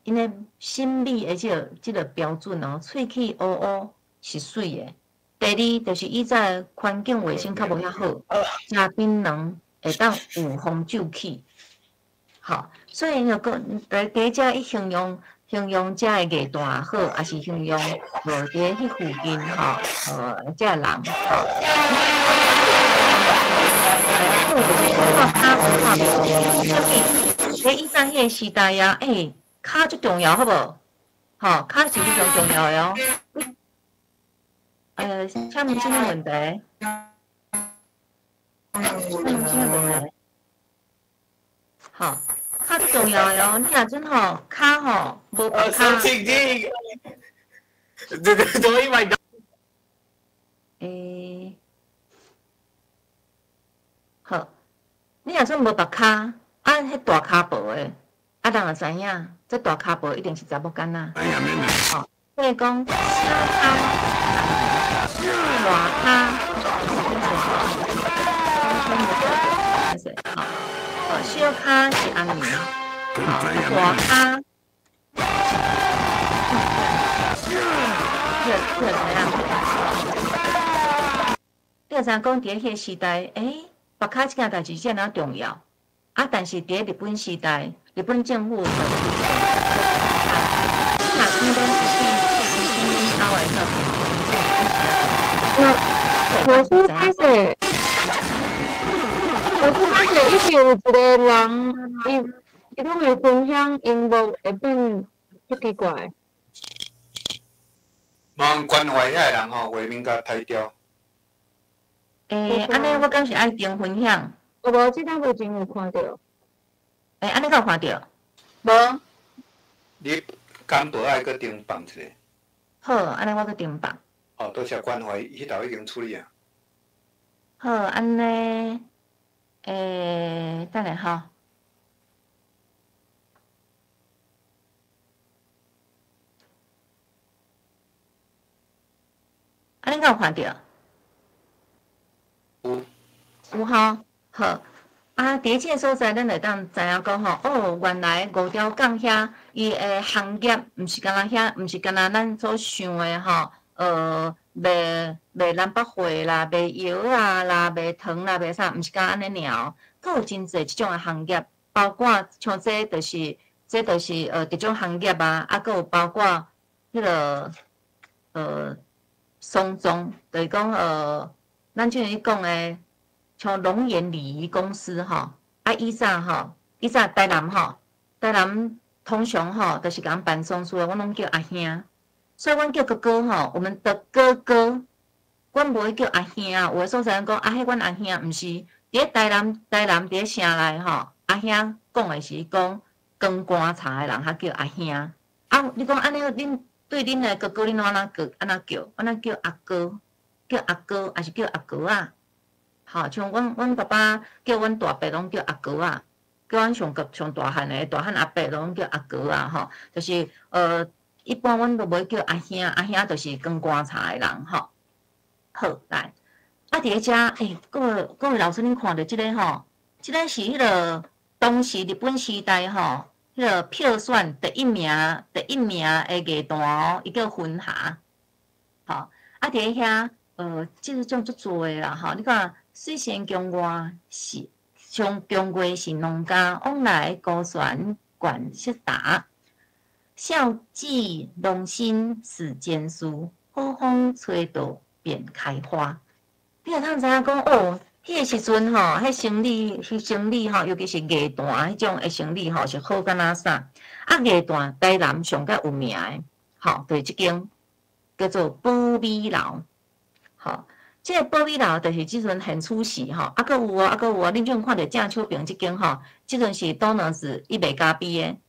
心理的即个标准哦，喙齿乌乌是水的。第二，就是以前环境卫生较无遐好，食槟榔会当有风酒气，吼，所以就讲在遮伊形容遮个艺段好，还是形容伫迄附近吼，遮人吼，好就是看骹看无，所以在以前迄个时代啊，骹最重要，好无？吼，骹是非常重要的哦。请问什么问题？好。较重要的哦，你若阵吼骹吼无白骹，好，你若阵无白骹，迄大骹步的，人就知影，这大骹步一定是查某囡仔。好，所以讲小骹、大骹，好，小骹是安尼。好，大骹，这怎样？你知影讲伫迄个时代，白骹即件代志真啊重要。啊，但是伫日本时代，日本政府就若看到是去后来我是开始，以前有一个人，伊拢会分享音乐，会变足奇怪。望关怀遐人吼，画面甲拍掉。安尼我敢是爱定分享。无，即张无真有看到。安尼敢有看到？无。你敢无爱搁订放一个？好，安尼我搁订放。哦，多谢关怀，迄头已经处理啊。好，安尼，等下吼。安尼敢有看到？有吼，好。伫即个所在，咱会当知影讲吼，原来五条港遐伊诶行业，毋是干那遐，毋是干那咱所想诶吼，卖南北货啦，卖药啊啦，卖糖啦，卖啥，毋是干安尼尔哦，佫有真侪即种诶行业，包括像这就是这种行业啊，佫有包括迄个松棕，就是讲咱即阵讲诶。像龙岩礼仪公司吼，以前台南通常吼，就是甲咱办丧事，阮拢叫阿兄，所以阮叫哥哥吼，我们的哥哥，阮无叫阿兄，有诶所在人讲迄阮阿兄，毋是伫咧台南伫咧城内吼，阿兄讲诶是讲光棺茶诶人，较叫阿兄。你讲安尼，恁对恁诶哥哥，恁安怎叫？安怎叫阿哥？叫阿哥，还是叫阿哥啊？好，像阮爸爸叫阮大伯拢叫阿哥啊，叫阮上大汉的大汉阿伯拢叫阿哥啊，吼，就是一般阮都袂叫阿兄，阿兄就是光棺茶的人吼。好，来，伫咧遮，各位老师，恁看到即个吼，即个是迄个当时日本时代吼，迄个票选第一名的艺段哦，伊叫分下，吼。啊，伫遐即种足做诶啦，吼，你看水仙宫外是上宫外是农家往来高悬管色达，孝济农心始坚书，好风吹倒便开花。你会通知影讲哦，迄个时阵吼，迄生理吼，尤其是艺段迄种诶生理吼，是好干那啥。啊，艺段台南上较有名诶，吼，就是即间叫做宝美楼，吼。即个宝美楼就是即阵现出事吼，啊，搁有啊，恁种看着正手边即间吼，即阵是东能市伊卖咖啡诶，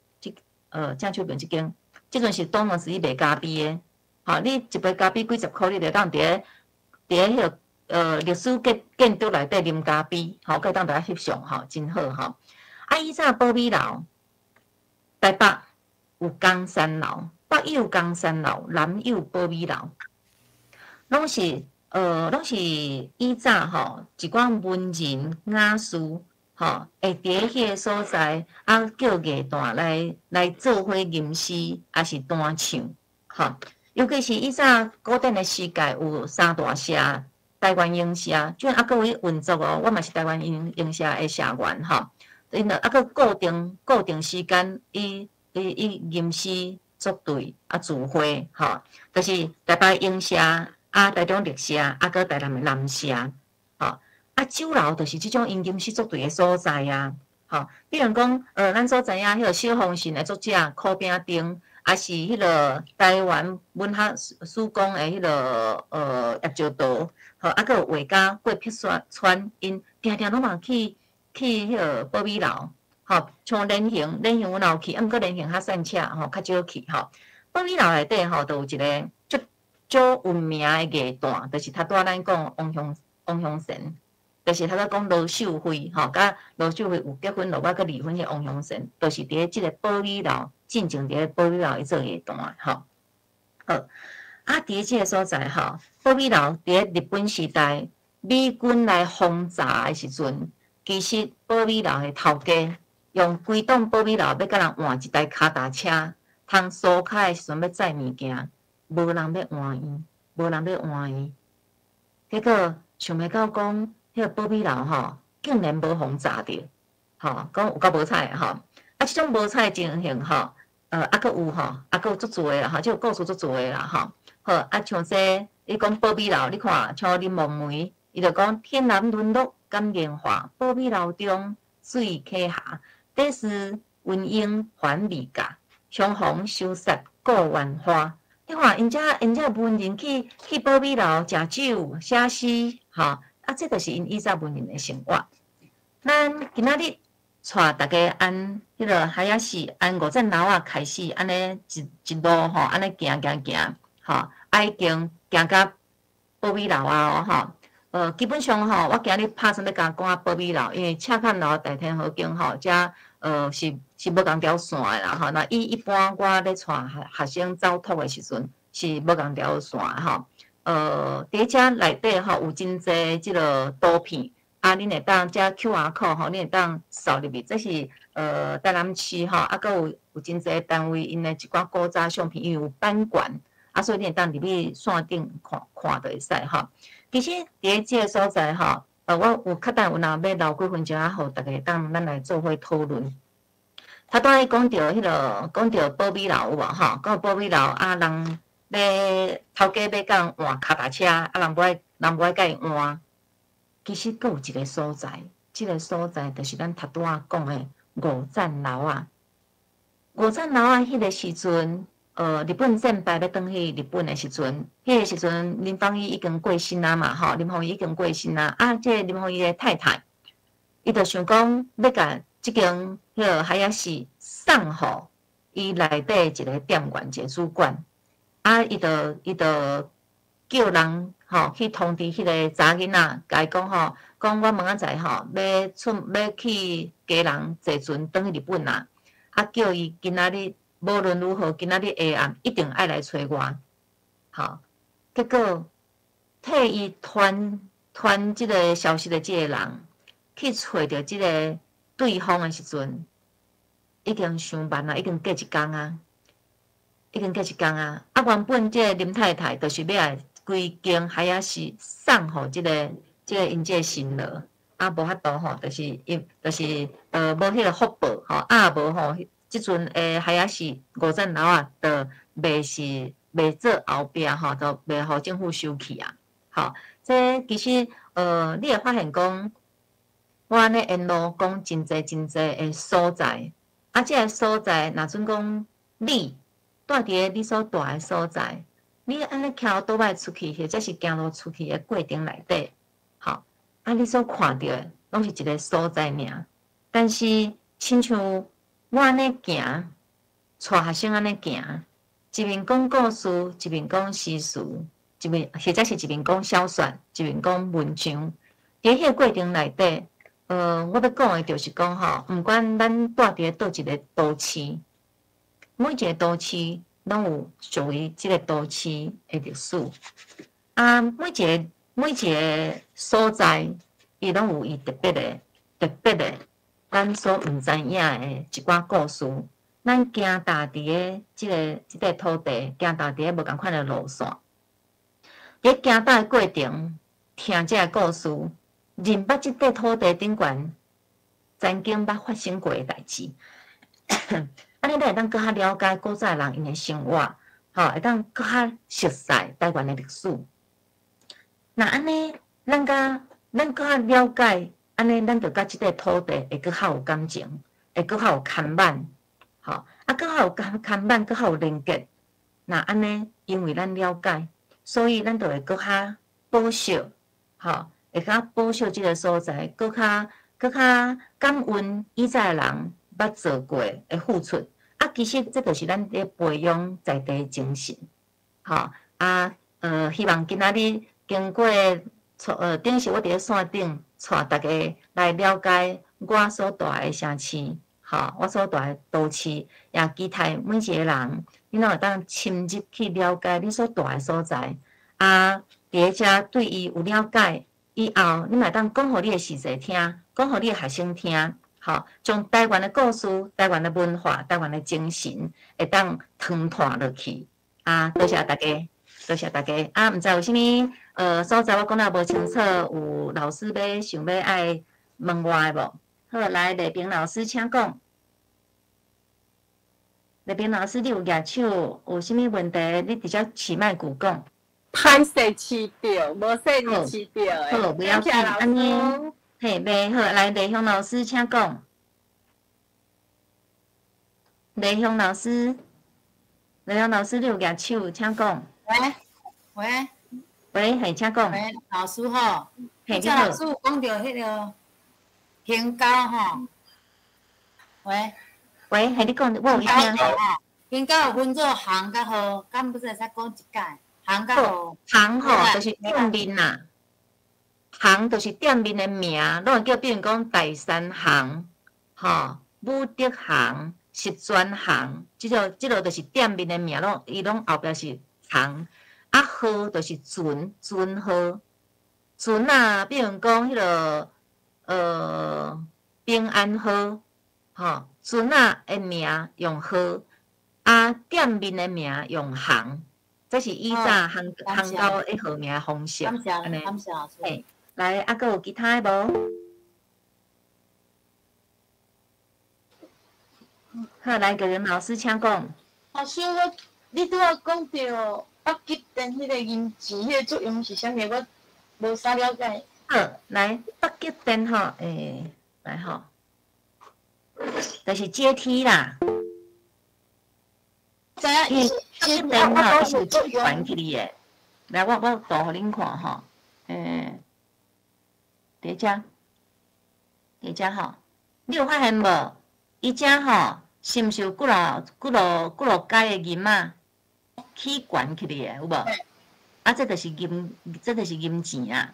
正手边即间，即阵是东能市伊卖咖啡诶，吼，你一杯咖啡几十箍，你就当伫迄个。历史建筑内底啉咖啡，吼，可以当大家翕相，吼，真好，吼。啊，以前宝美楼，台北有冈山楼，北有冈山楼，南有宝美楼，拢是以前吼一寡文人雅士，吼，会伫迄个所在啊，叫艺团来做伙吟诗，还是弹唱，吼。尤其是以前古典的诗界有三大社。台湾英社，即啊，各位运作哦，我嘛是台湾英社的社员吼。因着啊，个固定时间，伊吟诗作对啊，聚会吼，就是台北英社啊，台中历社啊，个台南的南社吼。啊，酒楼就是即种吟诗作对的所在啊，吼。比如讲，咱所知影迄个小凤神的作者柯炳丁。也是迄个台湾文学史讲的迄个叶石道，吼，啊个画家郭碧川，因定定拢嘛去迄个宝美楼，吼，像连行阮也有去，毋过连行较散车，吼，较少去，吼。宝美楼内底吼，都有一个足有名的艺段，就是他拄仔咱讲王向神。就是头仔讲罗秀辉，吼，甲罗秀辉有结婚，落尾佮离婚嘅王向神，都是伫即个宝美楼，进前伫宝美楼做艺段，吼。好，啊，伫即个所在，吼，宝美楼伫日本时代美军来轰炸的时阵，其实宝美楼嘅头家用规栋宝美楼要甲人换一台脚踏车，通苏卡的时阵要载物件，无人要换伊，结果想袂到讲。迄个宝美楼吼，竟然无轰炸着，吼，讲有够无彩吼。啊，即种无彩情形吼，啊个有吼，啊个有足多啦吼，即个故事足多啦吼。好，啊像说，你讲宝美楼，你看像林梦梅，伊就讲天蓝沦落感烟花，宝美楼中水溪下，这是文英还未嫁，相逢羞涩过万花。你看，因遮文人去宝美楼食酒写诗，吼。啊，这就是因以前文人的生活。咱今仔日带大家按迄个海雅市按五站楼啊开始，安尼一路吼，安尼行，吼，已经行到宝美楼啊，吼。基本上吼，我今日拍算要甲赶宝美楼，因为赤坎楼、大天河径吼，遮是无共条线的啦，吼。那一般我咧带学生走读的时阵，是无共条线吼。伫遮内底吼有真侪即个图片，啊，恁会当遮 QR code 吼，恁会当扫入去，这是台南市吼，啊，佮有真侪单位因的一寡古早相片，因为有版权，啊，所以恁会当入去线顶看就会使吼。其实伫即个所在吼，我有较等有若要留几分钟啊，互大家当咱来做伙讨论。他拄仔讲到讲到宝美楼有无吼？讲宝美楼啊，人。头家要甲人换脚踏车，啊，人无爱甲伊换。其实佫有一个所在，即个所在就是咱拄仔讲的五站楼啊。五站楼啊，迄个时阵，日本战败要转去日本的时阵，迄个时阵林芳仪已经过身啊嘛，吼，林芳仪已经过身啊。啊，即个林芳仪的太太，伊就想讲要甲即间迄个海雅市送互伊内底一个店员一个主管。啊，伊就叫人吼去通知迄个查囡仔，甲伊讲吼，讲我明仔载吼要去家人坐船转去日本啦。啊，叫伊今仔日无论如何，今仔日下暗一定爱来找我。吼，结果替伊传即个消息的即个人去找着即个对方的时阵，已经伤慢啊，已经过一工啊。啊，原本即个林太太就是要来规间海仔是送互即个因即个新郎，啊无法度吼，就是无迄个福报吼，啊无吼，即阵海仔是50楼啊，就袂做后壁吼，就袂互政府收去啊。吼，这其实你会发现讲，我安尼沿路讲真侪的所在，啊，即个所在若准讲你住伫你所住的所在，你安尼徛倒摆出去，或者是行路出去的过程内底，吼，啊，你所看到的拢是一个所在尔。但是，亲像我安尼行，带学生安尼行，一面讲故事，一面讲诗词。或者是一面讲小说，一面讲文章，伫迄个过程内底，我要讲的就是讲吼，毋管咱住伫倒一个都市，每一个都市拢有属于即个都市的历史，啊，每一个所在，伊拢有伊特别的，咱所毋知影的一寡故事。咱行踏伫个即个土地，行踏伫个无共款的路线。伫行踏的过程，听这个故事，认捌即块土地顶悬曾经捌发生过的代志，安尼咱会当更较了解古早人因的生活，吼，会当更较熟悉台湾的历史。那安尼，咱更较了解，安尼咱就甲即块土地会更较有感情，会更较有牵绊，吼，啊，更较有牵绊，更较有连结。那安尼，因为咱了解。所以，咱就会搁较保守，吼，会较保守即个所在，搁较感恩以前人捌做过的付出。啊，其实这就是咱咧培养在地精神，吼啊，希望今仔日经过顶是我伫咧线顶带大家来了解我所住的城市，吼，我所住的都市，也期待每一个人。你若会当深入去了解你所住的所在，啊，伫遮对伊有了解以后，你嘛当讲互你的时势听，讲互你的学生听，吼，将台湾的故事、台湾的文化、台湾的精神，会当传传落去。啊，多谢大家，多谢大家。啊，毋知有啥物所在我讲了无清楚，有老师想要爱问我的无？好，来，丽萍老师请讲。丽萍老师，你有举手，有啥物问题？你直接起麦鼓讲。歹势试着，无说你试着的。好，不要紧，安尼，嘿，袂好。来，丽香老师，请讲。丽香老师，你有举手，请讲。喂，嘿，请讲。喂，老师吼，嘿，这老师有讲到迄个香膏吼。喂，嘿，你讲，我有听。香膏有分做行甲号，敢不是会使讲一解？行甲号，行吼就是店面啦，行就是店面的名，拢会叫比如讲大山行，吼，武德行、石泉行，即落就是店面的名，伊拢后壁是行。啊，号就是船号，船啊，比如讲迄个平安号，吼，船啊的名用号，啊，店面的名用行。这是以早行到的号名方式，感谢老师。嘿，来，啊，阁有其他的无？好，来，个人老师请讲。老师，你拄仔讲到北极电迄个银钱，迄个作用是啥物？我无啥了解。好，来，北极电吼，来吼，就是阶梯啦。知影，北极电吼，伊是气传起嚟的。来，我图互恁看吼，伫遮吼，你有发现无？伊遮吼，是毋是有几落解的银仔起悬起嚟的，有无？啊，这就是银钱啊。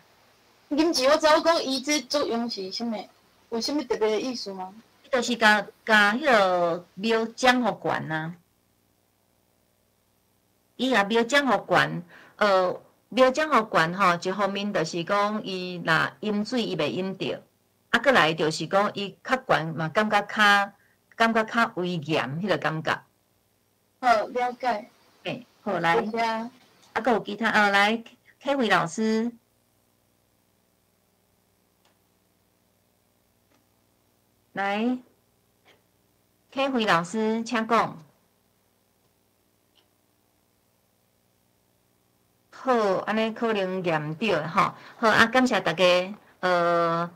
银钱我知影讲伊这作用是啥物？有啥物特别的意思吗？就是甲迄落庙奖互悬啊。伊也庙奖互悬，庙奖互悬吼，一方面就是讲伊若饮水伊袂饮着，啊，过来就是讲伊较悬嘛，感觉较威严迄个感觉。好，了解。好来，啊，阁有其他来， ，K 慧老师，来，K 慧老师，请讲。好，安尼可能念着吼。好啊，感谢大家。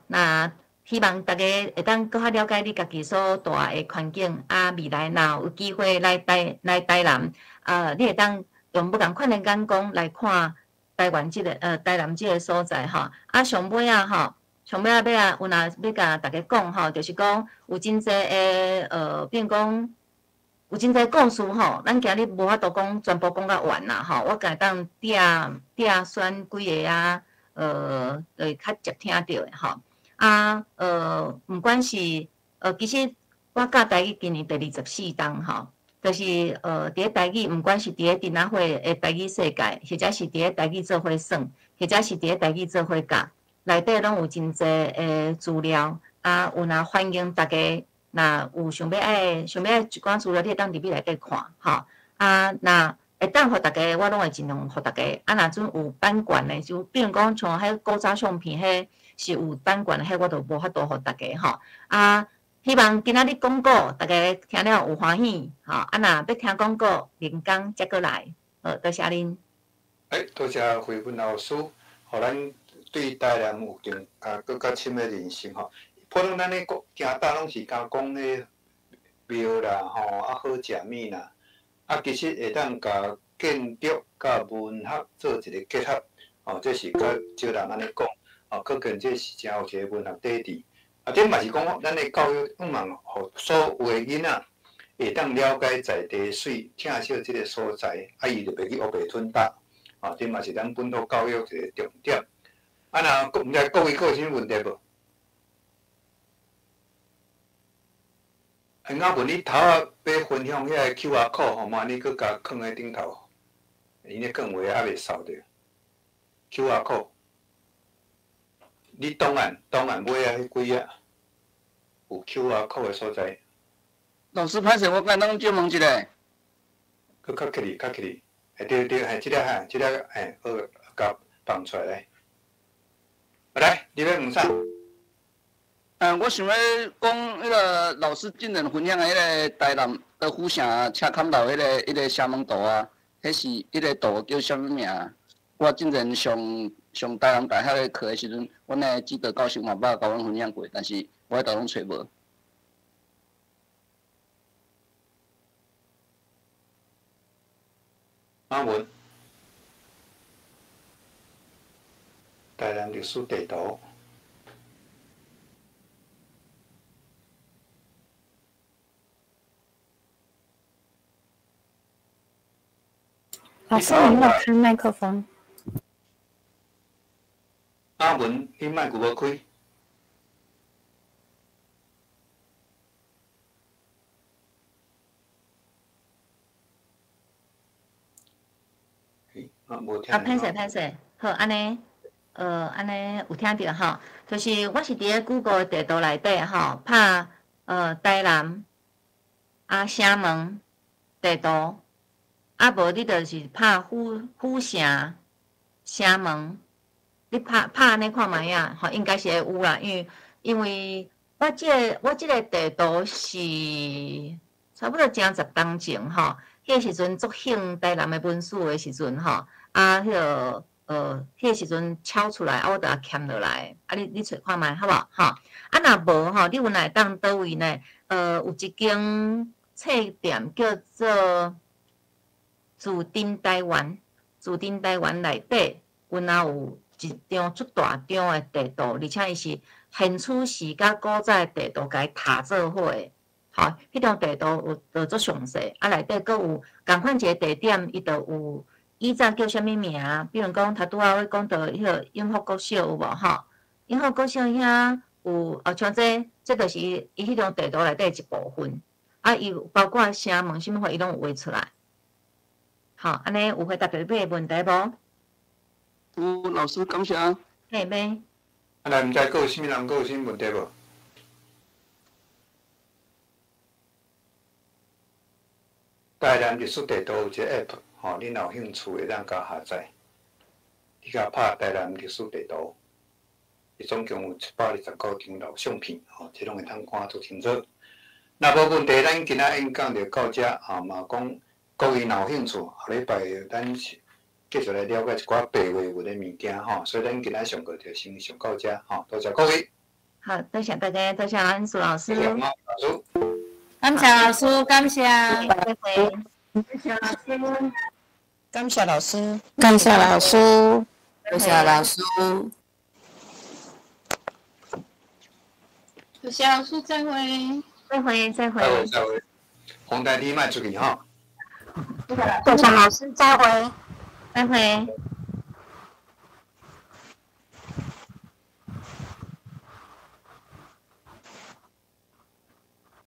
那希望大家会当搁较了解你家己所住的环境啊，未来若有机会来台南，你会当用不共款的眼光来看台湾台南这个所在吼。啊，上尾啊吼，上尾啊有若要甲大家讲吼，就是讲有真济的变讲。有真侪故事吼，咱今日无法度讲全部讲到完啦吼，我甲当选几个啊，会较接听到的吼。毋管是其实我教台语今年第24档吼，就是伫咧台语，毋管是伫咧电脑会的台语世界，或者是伫咧台语做伙耍，或者是伫咧台语做伙教，内底拢有真侪的资料啊，有若欢迎大家。那有想要爱一寡资料，你会当入去内底看，吼那会当互大家，我拢会尽量互大家。若阵有版权的，就比如讲像迄古早相片，迄是有版权的，迄我就无法度互大家吼。希望今仔日广告大家听了有欢喜，吼若要听广告，连工再过来，多谢恁。多谢慧芬老师，互咱对台南有更较深的认识吼。普通咱咧行搭拢是讲咧庙啦，好食物啦，其实会当甲建筑甲文学做一个结合，这是较少人安尼讲，可见这是真有一个文学底蕴。这嘛是讲咱的教育希望互所有的囡仔会当了解在地水，听少这个所在，伊就袂去乌白吞搭，这嘛是咱本土教育一个重点。若毋知各位有啥问题无？我问你头仔要分享迄个 QR code 吼嘛，你搁甲放喺顶头，因咧讲话还袂扫着 QR code。你档案尾啊，迄几啊有 QR code 的所在。老师，歹势，我甲咱借问一下。搁较起哩，对，即个好甲放出来。来，你要问啥？我想要讲迄个老师今日分享的迄个台南的府城车坎路迄个厦门图啊，迄是迄个图叫啥物名？我之前上台南大学的课的时阵，阮的指导教授嘛捌甲阮分享过，但是我迄度拢找无。阿文，台南历史地图。老师，你没有开麦克风。阿文，你麦克无开。歹势，好，安尼有听到吼，就是我是伫咧 Google 地图内底吼，拍台南厦门地图。无你就是拍府城、厦门，你拍安尼看卖啊，吼，应该是会有啦，因为我即个地图是差不多正10当前吼，迄个时阵作兴台南的文史的时阵吼，迄个时阵抄出来，我著也欠落来，你找看卖好无吼？若无吼，你有哪会当倒位呢？有一间册店叫做自丁台湾内底，有一张足大张的地图，而且伊是现处时甲古早地图甲伊塔做伙的。吼，迄张地图就足详细，内底阁有共款一个地点，伊就有以前叫啥物名？比如讲，拄仔我讲到迄个永福国小有无吼？永福国小遐有像这就是伊迄张地图内底一部分。伊包括厦门啥物货，伊拢有画出来。好，安尼有回答到你的问题无？有，老师感谢。嘿，咩？来，毋知还有啥物人，还有啥问题无？台南历史地图有一个 app， 吼，恁有兴趣会当甲下载。伊甲拍台南历史地图，伊总共有129张老相片，即拢会通看出清楚。若无问题，咱今仔演讲就到遮，嘛讲各位若有兴趣，下礼拜咱继续来了解一寡白话文的物件所以咱今仔上课就先上到遮多谢各位。好，多谢大家，多谢安苏老师。谢谢老师。感谢老师，感谢。再会。谢谢老师。感谢老师，感谢老师，谢谢老师，谢谢老师，再会。再会，再会。再会。红台你卖出去谢谢老师，再会。再会。